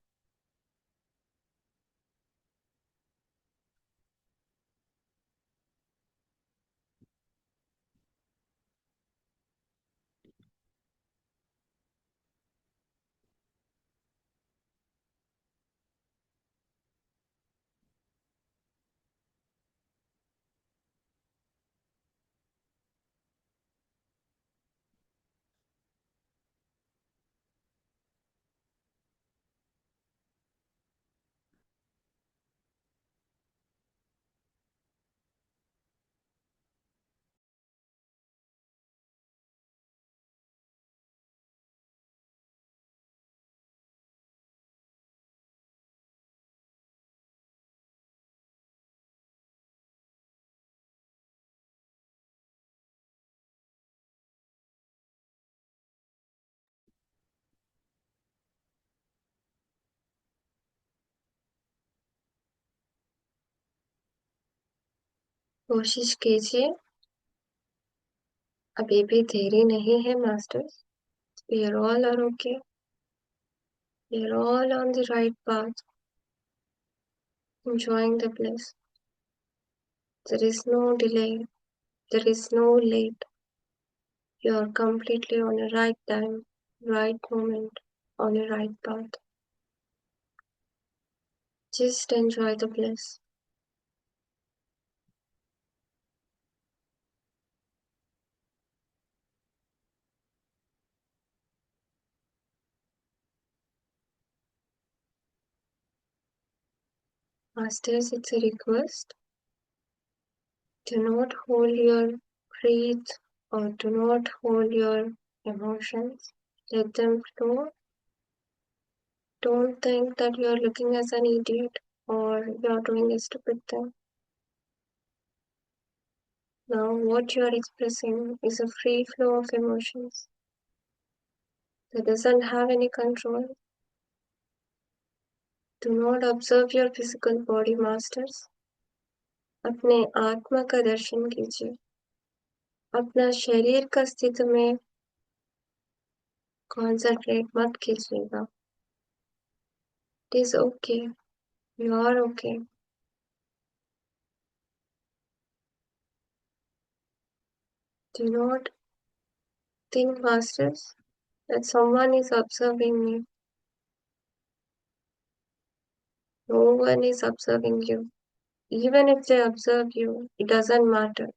कोशिश कीजिए, अभी भी देरी नहीं है, masters. We are all are okay. We are all on the right path, enjoying the bliss. There is no delay. There is no late. You are completely on the right time, right moment, on the right path. Just enjoy the bliss. Masters, it's a request. Do not hold your breath or do not hold your emotions. Let them flow. Don't think that you are looking as an idiot or you are doing a stupid thing. Now, what you are expressing is a free flow of emotions that doesn't have any control. Do not observe your physical body, masters. अपने आत्मा का दर्शन कीजिए. अपना शरीर का स्थिति में concentrate मत कीजिएगा. It is okay. You are okay. Do not think, masters, that someone is observing me. No one is observing you. Even if they observe you, it doesn't matter.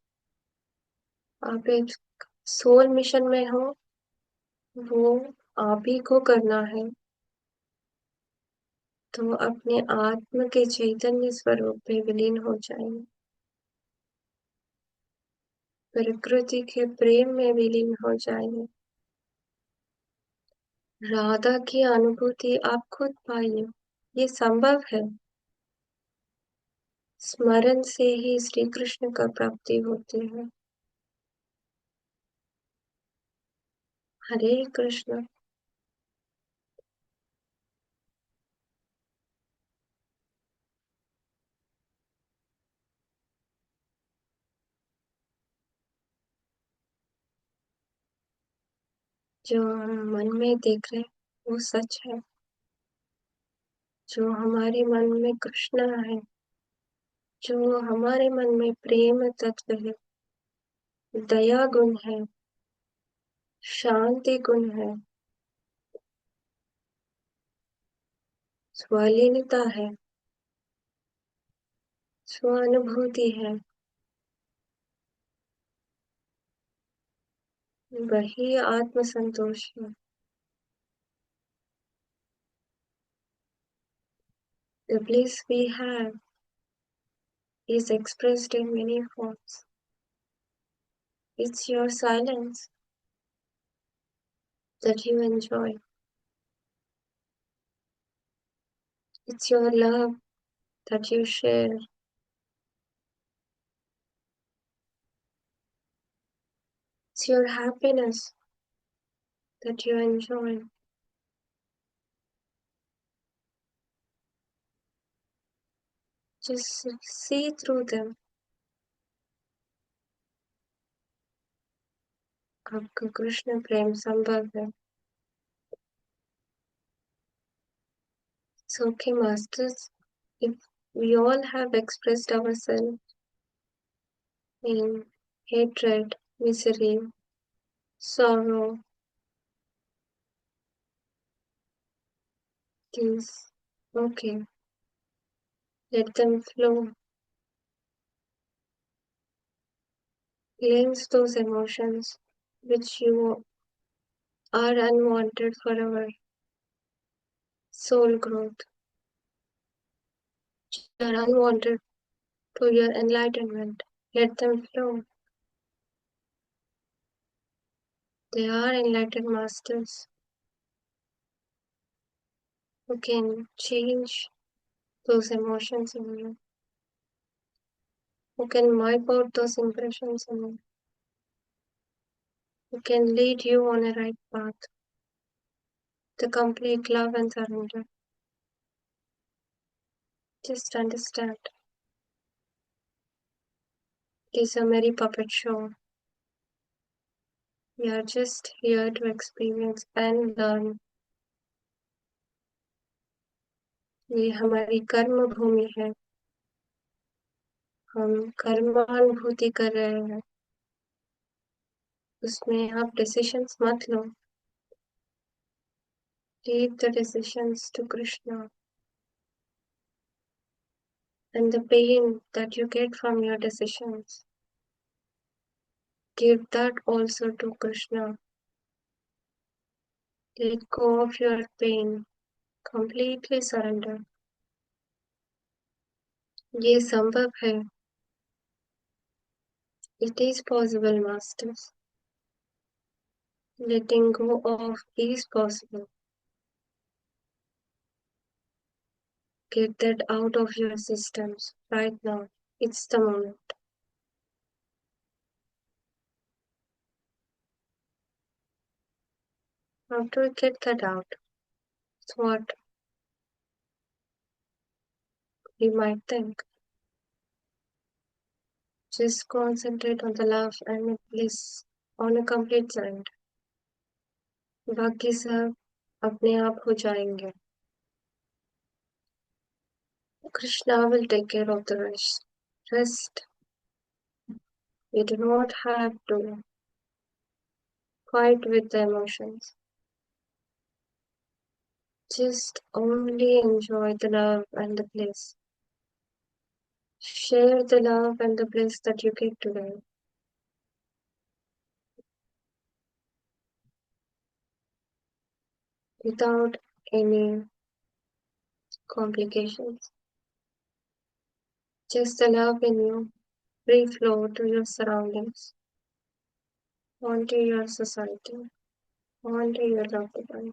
आप एक सोल मिशन में हो, वो आप ही को करना है. तो अपने आत्म के चैतन्य स्वरूप में विलीन हो जाएं. प्रकृति के प्रेम में विलीन हो जाइए. राधा की अनुभूति आप खुद पाइए. ये संभव है. स्मरण से ही श्री कृष्ण का प्राप्ति होती है. हरे कृष्ण. जो हम मन में देख रहे हैं वो सच है. जो हमारे मन में कृष्ण है, जो हमारे मन में प्रेम तत्व है, दया गुण है, शांति गुण है, स्वलीनता है, स्वानुभूति है, वही आत्म संतोष है. The bliss we have is expressed in many forms. It's your silence that you enjoy. It's your love that you share. It's your happiness that you enjoy. Just see through them. आपका कृष्ण प्रेम संभव है. It's okay, masters. If we all have expressed ourselves in hatred, misery, sorrow, peace, okay, let them flow. Cleanse those emotions which you are unwanted for our soul growth. They are unwanted to your enlightenment. Let them flow. They are enlightened masters who can change those emotions in you, who can wipe out those impressions in you, who can lead you on a right path, the complete love and surrender. Just understand, it is a merry puppet show. We are just here to experience and learn. ये हमारी कर्म भूमि है. हम कर्मानुभूति कर रहे हैं. उसमें आप डिसीजंस मत लो. Leave the decisions to Krishna, and the pain that you get from your decisions, give that also to Krishna. Let go of your pain. Completely surrender. ये संभव है. It is possible, masters. Letting go of is possible. Get that out of your systems right now. It's the moment. How do we get that out? It's what we might think. Just concentrate on the love and bliss on a complete side. बाकी सब अपने आप हो जाएंगे. Krishna will take care of the rest. Rest. You do not have to fight with the emotions. Just only enjoy the love and the bliss. Share the love and the bliss that you get today without any complications. Just the love in you, free flow to your surroundings, onto your society, onto your loved ones.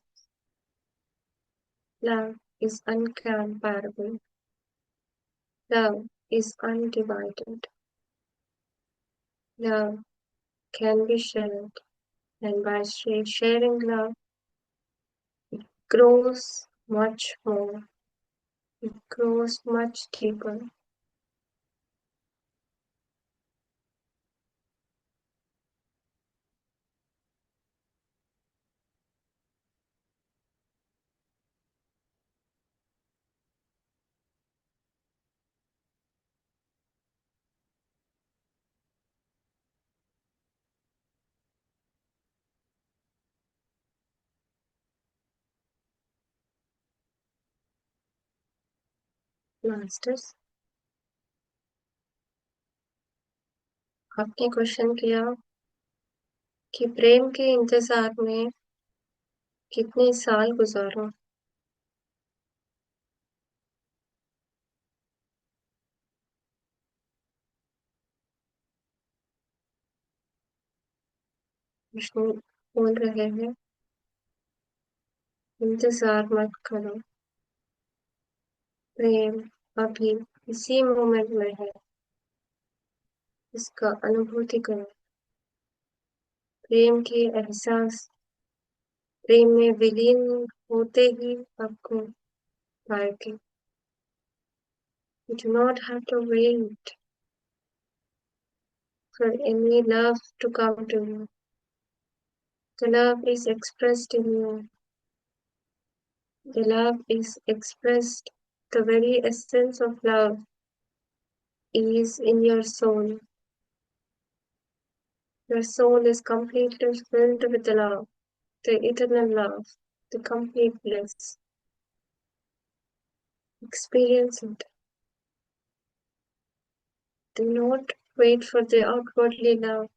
Love is incomparable. Love is undivided. Love can be shared, and by sharing love, grows much more. It grows much deeper. Masters, आपने question किया कि प्रेम के इंतजार में कितने साल गुजारूं. विष्णु बोल रहे हैं, इंतजार मत करो. प्रेम अभी इसी मोमेंट में है. इसका अनुभूति करो. प्रेम की एहसास प्रेम में विलीन होते ही आपको पाएगी. You do not have to wait for any love to come to you. The love is expressed in you. The love is expressed. The very essence of love is in your soul. Your soul is completely filled with the love, the eternal love, the complete bliss. Experience it. Do not wait for the outwardly love.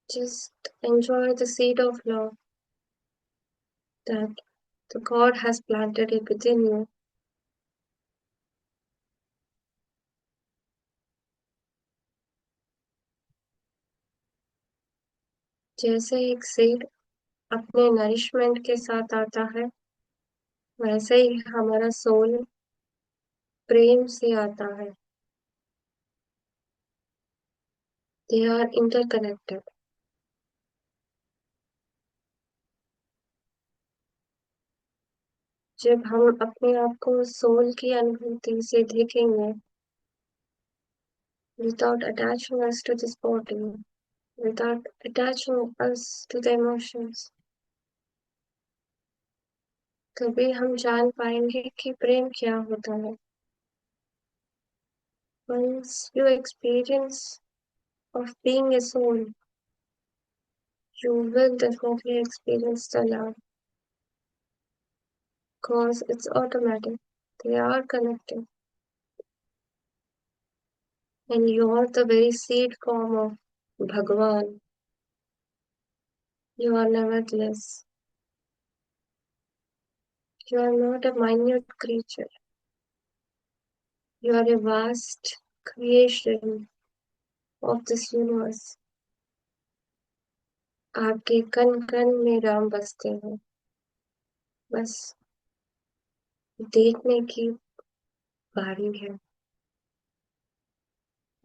Just enjoy the seed of love that the God has planted it within you. जैसे एक seed अपने nourishment के साथ आता है, वैसे ही हमारा soul प्रेम से आता है. They are interconnected. जब हम अपने आप को सोल की अनुभूति से देखेंगे, without attaching us to this body, without attaching us to the emotions, तभी हम जान पाएंगे कि प्रेम क्या होता है. Once you experience of being a soul, you will definitely experience the love, because it's automatic. They are connected. And you are the very seed form of Bhagavan. You are nevertheless. You are not a minute creature. You are a vast creation of this universe. आपके कण कण में राम बसते हैं. बस देखने की बारी है.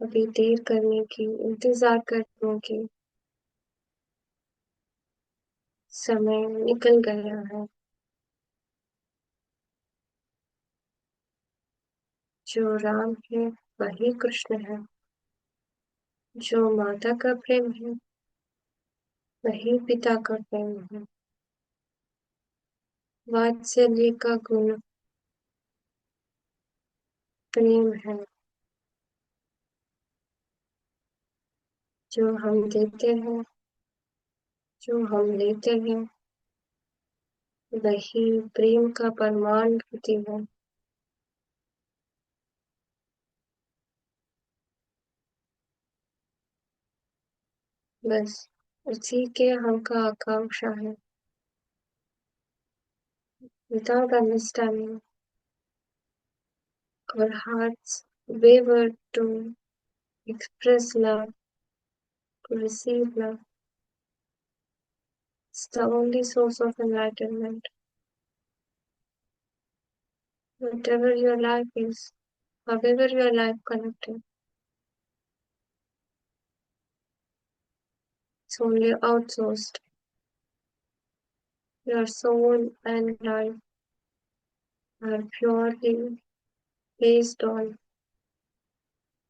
अभी देर करने की, इंतजार करने की समय निकल गया है। जो राम है वही कृष्ण है। जो माता का प्रेम है वही पिता का प्रेम है। वात्सल्य का गुण प्रेम है। जो हम देते हैं, जो हम लेते हैं, वही प्रेम का प्रमाण होती है। बस उसी के हम का आकांक्षा है। Without understanding, our hearts waver to express love, to receive love. It's the only source of enlightenment. Whatever your life is, however your life connected, it's only outsourced. Your soul and life are purely based on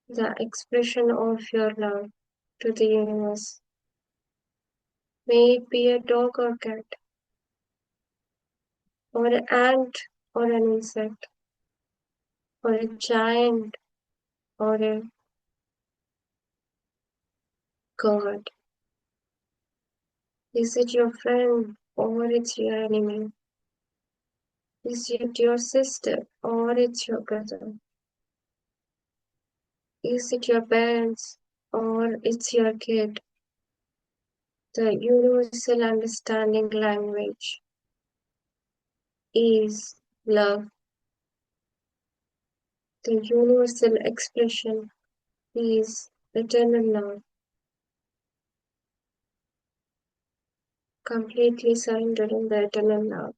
the expression of your love to the universe. May it be a dog or cat, or an ant or an insect, or a giant or a god. Is it your friend or it's your enemy? Is it your sister or it's your brother? Is it your parents or it's your kid? The universal understanding language is love. The universal expression is eternal love. Completely surrendered in the eternal love.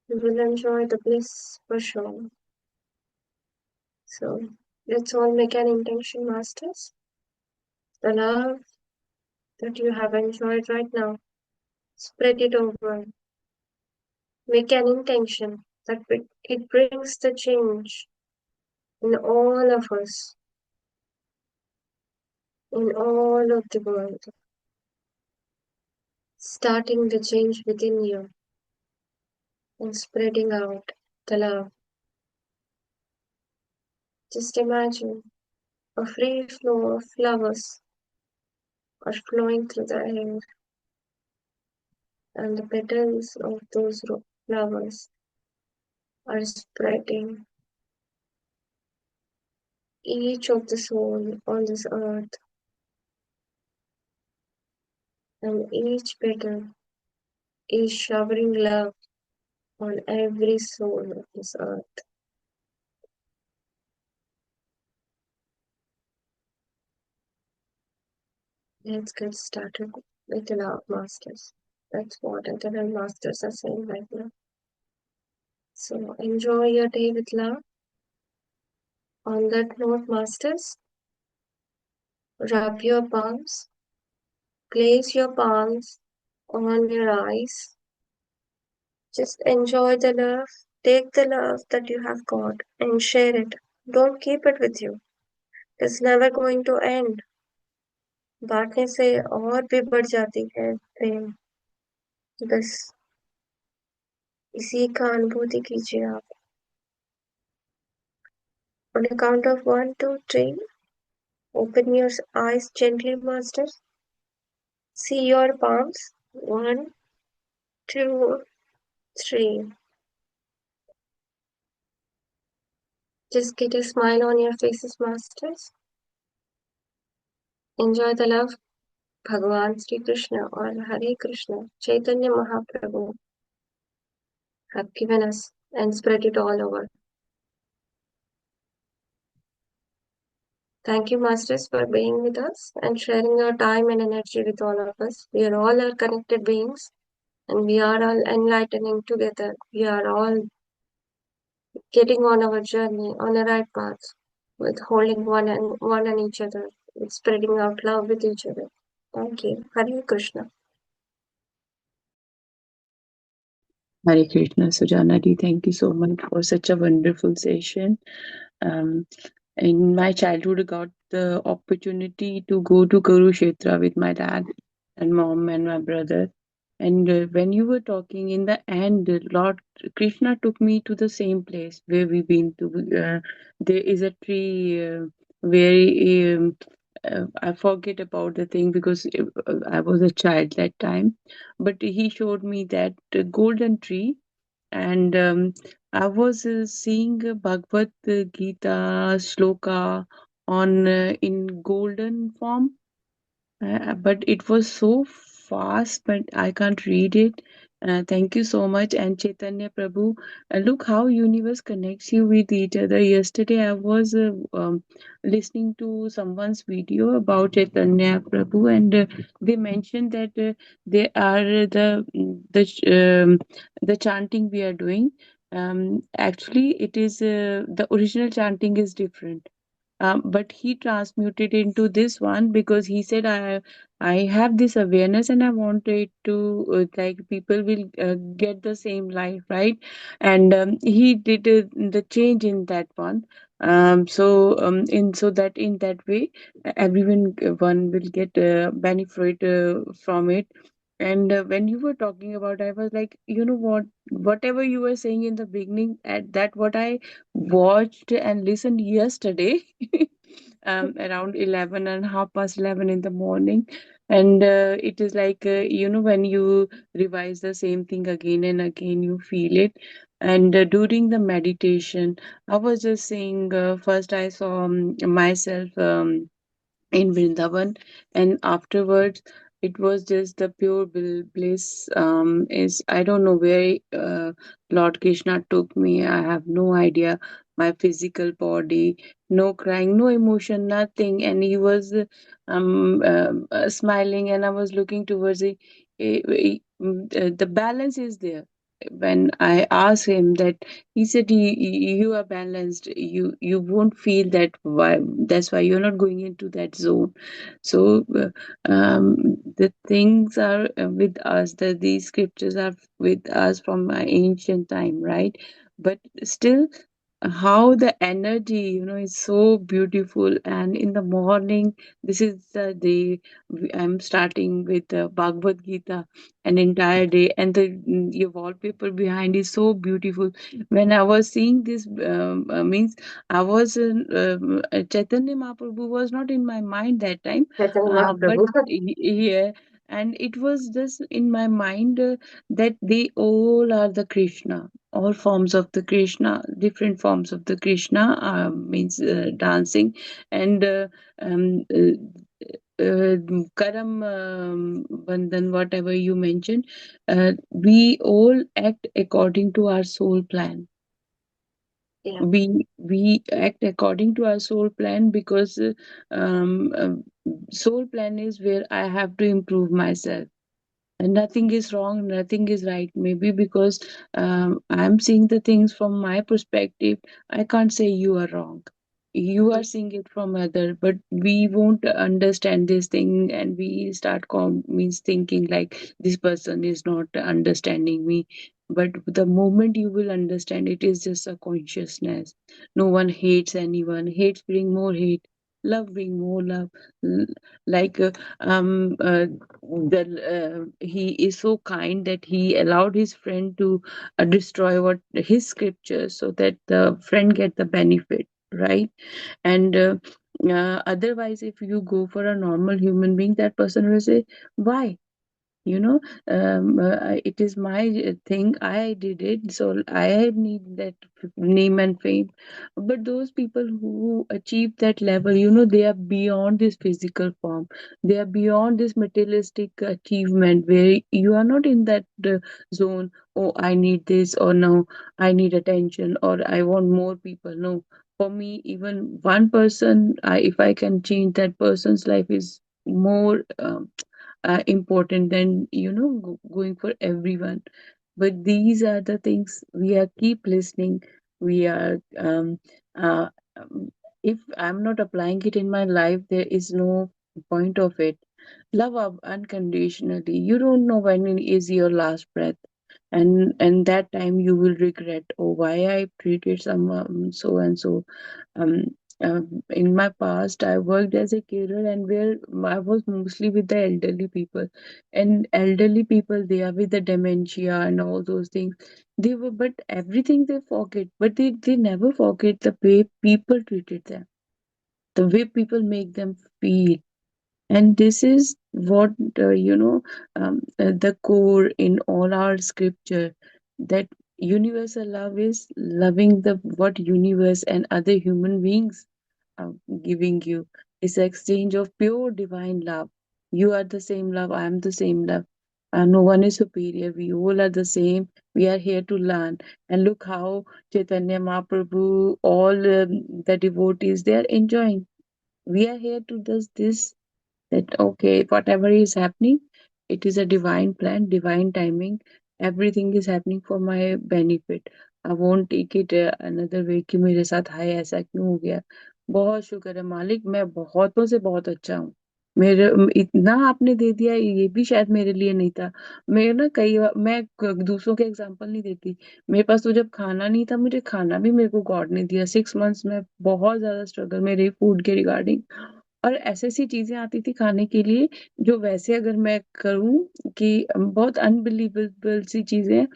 You will enjoy the bliss for sure. So let's all make an intention, masters. The love that you have enjoyed right now, spread it over. Make an intention that it brings the change in all of us, in all of the world, starting the change within you and spreading out the love. Just imagine a free flow of flowers are flowing through the air, and the petals of those flowers are spreading each of the soul on this earth, and each petal is showering love on every soul of this earth. Let's get started with the love masters. That's what eternal masters are saying right now. So enjoy your day with love. On that note, masters, rub your palms, place your palms on your eyes. Just enjoy the love. Take the love that you have got and share it. Don't keep it with you. It's never going to end. बांटने से और भी बढ़ जाती है प्रेम. बस इसी का अनुभूति कीजिए आप. On a count of 1, 2, 3, open your eyes gently, masters. See your palms. 1, 2, 3. Just get a smile on your faces, masters. Enjoy the love Bhagavan Sri Krishna or Hare Krishna, Chaitanya Mahaprabhu have given us and spread it all over. Thank you, masters, for being with us and sharing your time and energy with all of us. We are all are connected beings and we are all enlightening together. We are all getting on our journey on the right path with holding one and each other, with spreading out love with each other. Thank you. Hare Krishna. Hare Krishna, Sujanadi. Thank you so much for such a wonderful session. Um, in my childhood, I got the opportunity to go to Kurukshetra with my dad and mom and my brother. And when you were talking in the end, Lord Krishna took me to the same place where we've been to. There is a tree where I forget about the thing because I was a child that time, but he showed me that golden tree, and I was seeing Bhagavad Gita shloka on in golden form, but it was so fast, but I can't read it. Thank you so much. And Chaitanya Prabhu, look how universe connects you with each other. Yesterday, I was listening to someone's video about Chaitanya Prabhu, and they mentioned that they are the chanting we are doing. Actually, it is the original chanting is different, but he transmuted into this one because he said I have this awareness and I want it to like people will get the same life, right? And he did the change in that one. In so that in that way everyone one will get benefit from it. And when you were talking about, I was like, you know what, whatever you were saying in the beginning, at that what I watched and listened yesterday around 11 and half past 11 in the morning. And it is like, when you revise the same thing again and again, you feel it. And during the meditation, I was just saying, first I saw myself. In Vrindavan, and afterwards it was just the pure bliss. Is I don't know where Lord Krishna took me. I have no idea. My physical body, no crying, no emotion, nothing, and he was smiling, and I was looking towards it. The balance is there. When I asked him that, he said, You are balanced. You won't feel that. Why? That's why you're not going into that zone." So the things are with us. That these scriptures are with us from ancient time, right? But still, how the energy, is so beautiful. And in the morning, this is the day I'm starting with the Bhagavad Gita an entire day, and the your wallpaper behind is so beautiful. When I was seeing this, means I was Chaitanya Mahaprabhu was not in my mind that time, Chaitanya but Mahaprabhu. yeah, and it was just in my mind that they all are the Krishna, all forms of the Krishna, different forms of the Krishna, means dancing. And Karam Bandhan, whatever you mentioned, we all act according to our soul plan. Yeah. We act according to our soul plan because soul plan is where I have to improve myself, and nothing is wrong, nothing is right. Maybe because I'm seeing the things from my perspective, I can't say you are wrong. You are seeing it from other, but we won't understand this thing, and we start means thinking like this person is not understanding me. But the moment you will understand, it is just a consciousness. No one hates anyone. Hates bring more hate. Love bring more love. L- like um uh, he is so kind that he allowed his friend to destroy what his scriptures so that the friend get the benefit, right? And otherwise, if you go for a normal human being, that person will say, why? you know it is my thing, I did it, so I need that name and fame. But those people who achieve that level, they are beyond this physical form. They are beyond this materialistic achievement where you are not in that zone. Oh, I need this, or no, I need attention, or I want more people. No, for me, even one person, if I can change that person's life, is more important than going for everyone. But these are the things we are keep listening. We are uh, um, if I'm not applying it in my life, there is no point of it. Love unconditionally. You don't know when is your last breath, and that time you will regret, oh, why I treated someone so and so. um, in my past, I worked as a carer, and where I was mostly with the elderly people, and elderly people, they are with the dementia and all those things. They were, but everything they forget, but they never forget the way people treated them, the way people make them feel. And this is what, the core in all our scripture, that universal love is loving the what universe and other human beings are giving you. It's an exchange of pure divine love. You are the same love, I am the same love. No one is superior, we all are the same. We are here to learn. And look how Chaitanya Mahaprabhu, all the devotees, they are enjoying. We are here to do this, that okay, whatever is happening, it is a divine plan, divine timing. Everything is happening for my benefit. I won't take it another way कि मेरे साथ है, ऐसा क्यों हो गया। बहुत शुक्र है मालिक, मैं बहुतों से बहुत अच्छा हूँ। मेरे इतना आपने दे दिया, ये भी शायद मेरे लिए नहीं था। मैं ना कई बार मैं दूसरों के एग्जांपल नहीं देती। मेरे पास तो जब खाना नहीं था, मुझे खाना भी मेरे को गॉड ने दिया। 6 मंथ्स में बहुत ज्यादा स्ट्रगल मेरे फूड के रिगार्डिंग, और ऐसी ऐसी चीजें आती थी खाने के लिए, जो वैसे अगर मैं करूं कि बहुत अनबिलीवेबल सी चीजें हैं।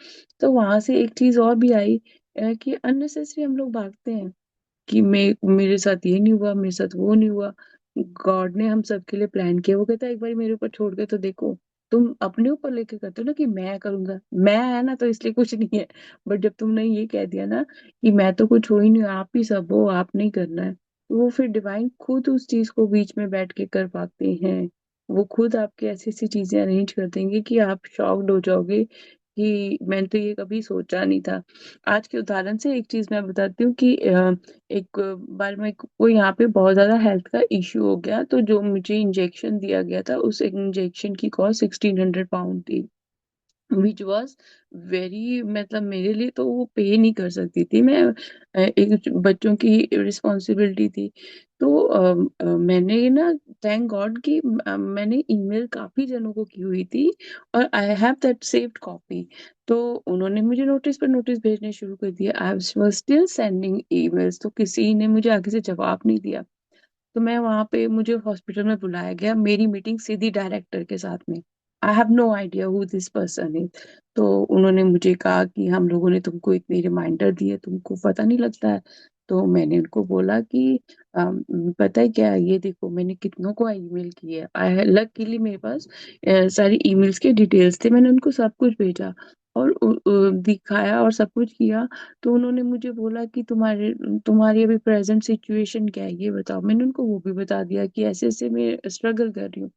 तो वहां से एक चीज और भी आई, कि अननेसेसरी हम लोग भागते हैं कि मेरे साथ ये नहीं हुआ, मेरे साथ वो नहीं हुआ। गॉड ने हम सबके लिए प्लान किया। वो कहता है एक बार मेरे ऊपर छोड़ के तो देखो। तुम अपने ऊपर लेके करते हो ना कि मैं करूंगा, मैं है ना, तो इसलिए कुछ नहीं है। बट जब तुमने ये कह दिया ना कि मैं तो कुछ हो ही नहीं, आप ही सब हो, आप नहीं करना है, तो वो फिर डिवाइन खुद उस चीज को बीच में बैठ के कर पाते हैं। वो खुद आपके ऐसी ऐसी चीजें अरेंज कर देंगे कि आप शॉक्ड हो जाओगे कि मैंने तो ये कभी सोचा नहीं था। आज के उदाहरण से एक चीज मैं बताती हूँ कि एक बार मैं को यहाँ पे बहुत ज्यादा हेल्थ का इश्यू हो गया, तो जो मुझे इंजेक्शन दिया गया था, उस इंजेक्शन की कॉस्ट 1600 पाउंड थी, विच वॉज वेरी, मतलब मेरे लिए तो वो पे नहीं कर सकती थी मैं। एक बच्चों की रिस्पॉन्सिबिलिटी थी। तो मैंने ना, थैंक गॉड कि मैंने ईमेल काफी जनों को की हुई थी, और I have that saved copy. तो उन्होंने मुझे नोटिस पर नोटिस भेजने शुरू कर दिया। I was still sending emails, तो किसी ने मुझे आगे से जवाब नहीं दिया। तो मैं वहां पे, मुझे हॉस्पिटल में बुलाया गया, मेरी मीटिंग सीधी डायरेक्टर के साथ में। I have no idea who this person is. तो उन्होंने मुझे कहा कि हम लोगों ने तुमको इतनी रिमाइंडर दी है, तुमको पता नहीं लगता है। तो मैंने उनको बोला कि पता है क्या, ये देखो मैंने कितनों को ईमेल की है। आई लकीली मेरे पास सारी ईमेल्स के डिटेल्स थे, मैंने उनको सब कुछ भेजा और दिखाया और सब कुछ किया। तो उन्होंने मुझे बोला कि तुम्हारी अभी प्रेजेंट सिचुएशन क्या है, ये बताओ। मैंने उनको वो भी बता दिया कि ऐसे ऐसे मैं स्ट्रगल कर रही हूँ।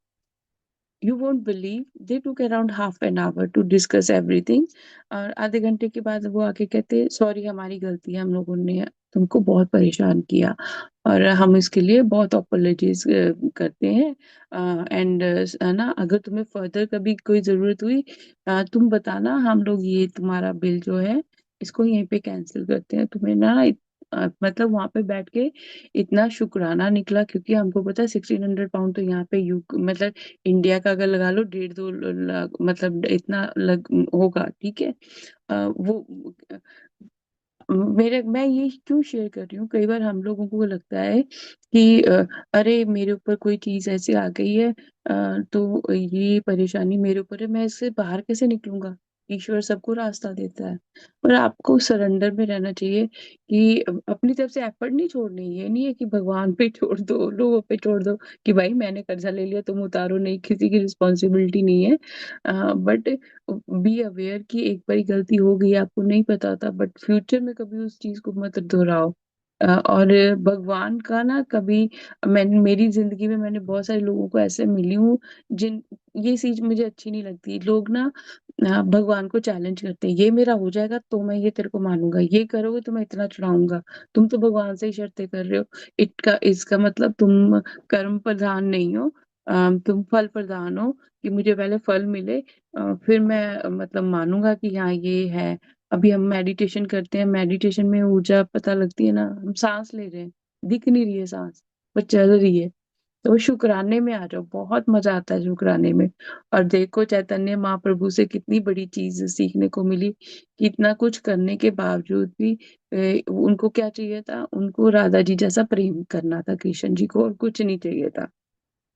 You won't believe, they took around half an hour to discuss everything. और आधे घंटे के बाद वो आके कहते, सॉरी हमारी गलती है, हम लोगों ने तुमको बहुत परेशान किया, और हम इसके लिए बहुत अपोलॉजीज करते हैं। एंड ना, अगर तुम्हें फर्दर कभी कोई जरूरत हुई, तुम बताना, हम लोग ये तुम्हारा बिल जो है इसको यहीं पे कैंसिल करते हैं। तुम्हें ना मतलब वहां पे बैठ के इतना शुक्राना निकला, क्योंकि हमको पता है 1600 पाउंड तो यहाँ पे यू मतलब इंडिया का अगर लगा लो 1.5-2 लाख, मतलब इतना लग होगा, ठीक है। वो मेरे मैं ये क्यों शेयर कर रही हूँ, कई बार हम लोगों को लगता है कि अरे मेरे ऊपर कोई चीज ऐसी आ गई है, तो ये परेशानी मेरे ऊपर है, मैं इससे बाहर कैसे निकलूंगा। ईश्वर सबको रास्ता देता है। पर आपको सरेंडर में रहना चाहिए कि अपनी तरफ से एफर्ट नहीं छोड़नी। ये नहीं है कि भगवान पे छोड़ दो, लोगों पे छोड़ दो कि भाई मैंने कर्जा ले लिया तुम उतारो, नहीं, किसी की रिस्पॉन्सिबिलिटी नहीं है। बट बी अवेयर कि एक बारी गलती हो गई, आपको नहीं पता था, बट फ्यूचर में कभी उस चीज को मत दोहराओ। और भगवान का ना कभी, मैंने मेरी जिंदगी में मैंने बहुत सारे लोगों को ऐसे मिली हूँ जिन, ये चीज मुझे अच्छी नहीं लगती। लोग ना भगवान को चैलेंज करते हैं, ये मेरा हो जाएगा तो मैं ये तेरे को मानूंगा, ये करोगे तो मैं इतना चढ़ाऊंगा। तुम तो भगवान से ही शर्तें कर रहे हो। इसका मतलब तुम कर्म प्रधान नहीं हो, तुम फल प्रधान हो, कि मुझे पहले फल मिले, फिर मैं मतलब मानूंगा कि हाँ ये है। अभी हम मेडिटेशन करते हैं, मेडिटेशन में ऊर्जा पता लगती है ना, हम सांस ले रहे हैं, दिख नहीं रही है सांस, पर चल रही है। तो शुक्राने में आ जाओ, बहुत मजा आता है शुक्राने में। और देखो चैतन्य महाप्रभु से कितनी बड़ी चीज सीखने को मिली कि इतना कुछ करने के बावजूद भी उनको क्या चाहिए था, उनको राधा जी जैसा प्रेम करना था कृष्ण जी को, और कुछ नहीं चाहिए था।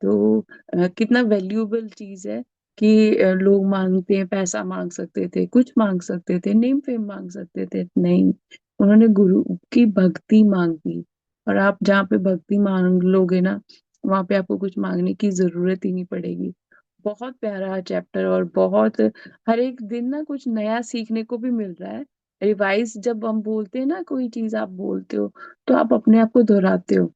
तो कितना वैल्यूएबल चीज है कि लोग मांगते हैं, पैसा मांग सकते थे, कुछ मांग सकते थे, नेम फेम मांग सकते थे, नहीं, उन्होंने गुरु की भक्ति मांगी। और आप जहाँ पे भक्ति मांग लोगे ना, वहां पे आपको कुछ मांगने की जरूरत ही नहीं पड़ेगी। बहुत प्यारा चैप्टर, और बहुत हर एक दिन ना कुछ नया सीखने को भी मिल रहा है। रिवाइज जब हम बोलते हैं ना, कोई चीज आप बोलते हो, तो आप अपने आप को दोहराते हो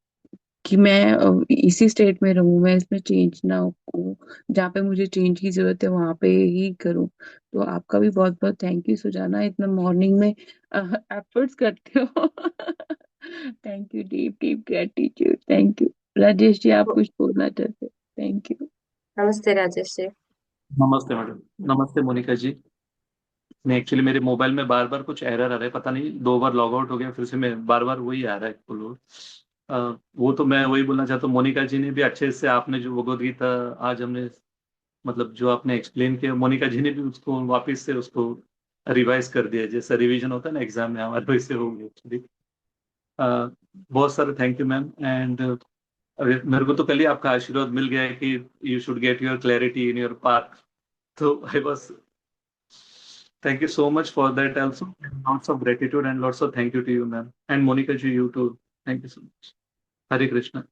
कि मैं इसी स्टेट में रहूं, मैं इसमें चेंज ना हो, जहाँ पे मुझे चेंज की जरूरत है वहां पे ही करूं। तो आपका भी बहुत बहुत थैंक यू सुजाना, इतना मॉर्निंग में एफर्ट्स करते हो। Thank you, deep deep gratitude, thank you. Rajesh ji, आप कुछ बोलना चाहते? Thank you. नमस्ते राजेश जी। नमस्ते मैडम। नमस्ते मोनिका जी। नहीं, एक्चुअली मेरे मोबाइल में बार बार कुछ एरर आ रहा है, पता नहीं, 2 बार लॉग आउट हो गया, फिर से मैं बार बार वही आ रहा है फुल। वो तो मैं वही बोलना चाहता हूँ, मोनिका जी ने भी अच्छे से, आपने जो भगवद गीता आज हमने, मतलब जो आपने एक्सप्लेन किया, मोनिका जी ने भी उसको वापस से उसको रिवाइज कर दिया, जैसा रिवीजन होता है ना एग्जाम में हमारे, वैसे हो गया एक्चुअली। बहुत सारे थैंक यू मैम। एंड मेरे को तो कल ही आपका आशीर्वाद मिल गया है कि you should get your clarity in your path. तो आई बस, thank you so much for that also. Lots of gratitude and lots of thank you to you, ma'am. And Monica ji, you too. Thank you so much. Hare Krishna.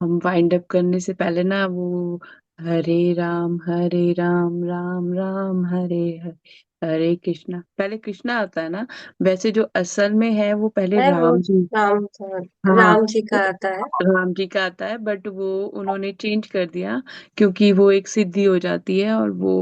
हम wind up करने से पहले ना वो हरे राम राम राम हरे हरे, हरे कृष्णा, पहले कृष्णा आता है ना, वैसे जो असल में है वो पहले है वो राम जी। राम, हाँ, राम जी का आता है। राम जी का आता है, बट वो उन्होंने चेंज कर दिया क्योंकि वो एक सिद्धि हो जाती है, और वो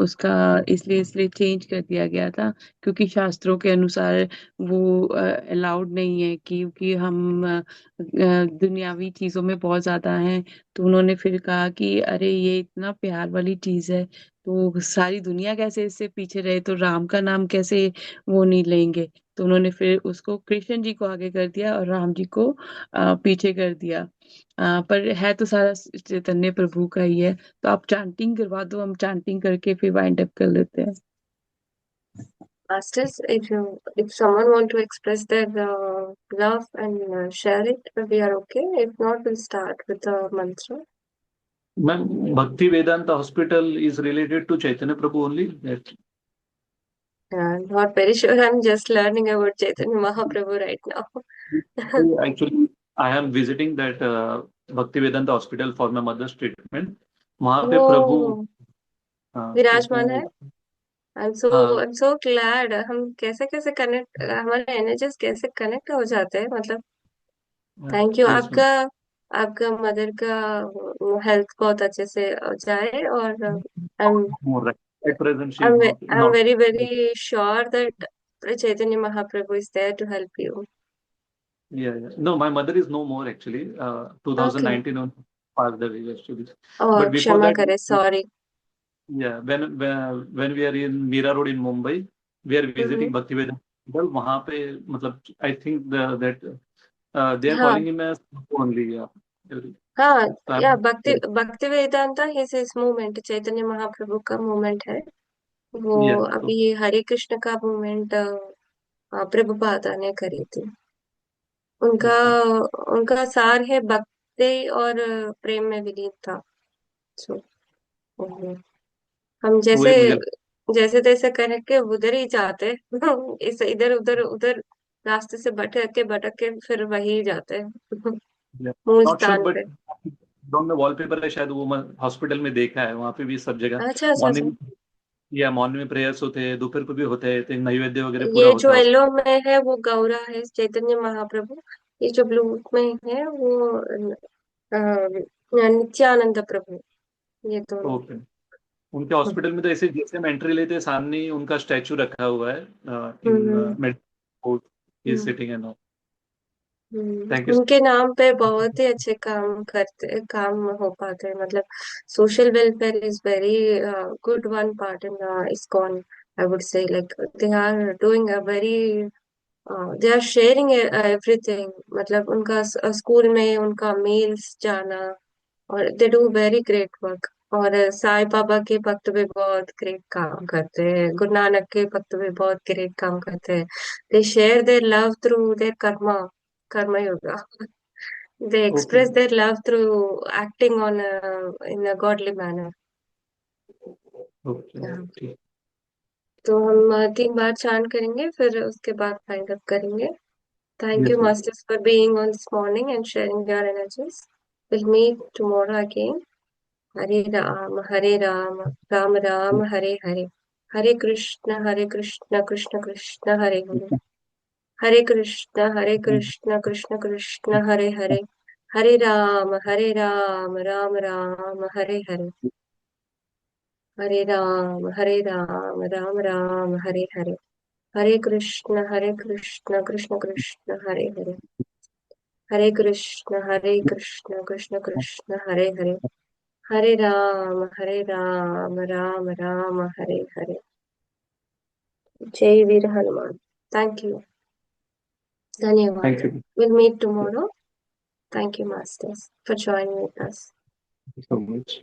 उसका इसलिए इसलिए चेंज कर दिया गया था, क्योंकि शास्त्रों के अनुसार वो अलाउड नहीं है, क्योंकि हम दुनियावी चीजों में बहुत ज्यादा हैं। तो उन्होंने फिर कहा कि अरे ये इतना प्यार वाली चीज है, तो सारी दुनिया कैसे इससे पीछे रहे, तो राम का नाम कैसे वो नहीं लेंगे। तो उन्होंने फिर उसको कृष्ण जी को आगे कर दिया और राम जी को पीछे कर दिया। पर है तो सारा चैतन्य प्रभु का ही है। तो आप चांटिंग करवा दो, हम चांटिंग करके फिर वाइंड अप कर लेते हैं। Masters, if someone want to express their love and share it, we are okay. If not, we'll start with the mantra. Ma'am, Bhakti Vedanta Hospital is related to Chaitanya Prabhu only. That I'm not very sure. I'm just learning about Chaitanya Mahaprabhu right now. actually, I am visiting that Bhakti Vedanta Hospital for my mother's treatment. वहाँ पे प्रभु, वो तो विराजमान है। वो, आई हाँ, am so glad. हम कैसे कैसे कनेक्ट, हमारे एनर्जीज कैसे कनेक्ट हो जाते हैं, मतलब थैंक यू यस मैम। आपका। आपका मदर का हेल्थ बहुत अच्छे से जाए, और I am More right. At present, she is I'm not I'm not. very very sure that Chaitanya Mahaprabhu is there to help you. Yeah, yeah. No, my mother is no more actually. Okay. 2019 on passed away actually. Oh, But before क्षमा that, करे, sorry. yeah, when we are in Mira Road in Mumbai, we are hmm. visiting Bhaktivedanta Hospital. वहाँ पे मतलब I think that they are हाँ calling him as only, yeah. हाँ, So या I'm, भक्ति भक्ति वेदांता हिज मूवमेंट, चैतन्य महाप्रभु का मूवमेंट है वो। yeah. So अभी हरे कृष्ण का मूवमेंट प्रभुपादा ने करी थी। उनका okay. उनका सार है भक्ति और प्रेम में विलीन था। सो हम तो जैसे वही मुझे, जैसे तैसे करके उधर ही जाते हैं। इस इधर उधर उधर रास्ते से भटक के फिर वही जाते हैं। मूल नॉट श्योर स्थान बट पे। में वॉलपेपर है शायद, वो हॉस्पिटल में देखा है, वहाँ पे भी सब जगह अच्छा अच्छा अच्छा। मॉर्निंग, या मॉर्निंग में प्रेयर्स होते हैं, दोपहर को भी होते हैं, तो नैवेद्य वगैरह पूरा ये जो होता है येलो हॉस्पिटल। में है वो गौरा है, चैतन्य महाप्रभु। ये जो ब्लू में है वो नित्यानंद प्रभु। ये दोनों। ओके। उनके हॉस्पिटल में तो ऐसे जैसे हम एंट्री लेते हैं, सामने ही उनका स्टैचू रखा हुआ है in hmm medical, is hmm sitting and all. Thank you. उनके नाम पे बहुत ही अच्छे काम हो पाते हैं, मतलब social welfare is very good one part in ISKCON। I would say like they are doing a very they are sharing everything, मतलब उनका स्कूल में उनका मील्स जाना, और they do very great work. और साईं बाबा के भक्त भी बहुत ग्रेट काम करते हैं, गुरु नानक के भक्त भी बहुत ग्रेट काम करते हैं। They share their love through their karma yoga. They okay express their love through acting on in a godly manner. Okay हाँ, ठीक। तो हम 3 बार चांट करेंगे, फिर उसके बाद फाइंड अप करेंगे। Thank you, yes ma'am. Masters, for being on this morning and sharing your energies. We'll meet tomorrow again. Hare Ram, Ram Ram, Hare Hare. Hare Krishna, Krishna Krishna, Hare Hare. Hare Krishna, Krishna Krishna, Hare Hare. Hare Ram, Ram Ram, Hare Hare. Hare Ram, Ram Ram, Hare Hare. Hare Krishna, Krishna Krishna, Hare Hare. Hare Krishna, Krishna Krishna, Hare Hare. Hare Ram, Ram Ram, Hare Hare. Jai Veer Hanuman. Thank you. Thank Dhanyawad. You We'll meet tomorrow. Thank you, Masters, for joining with us. So much.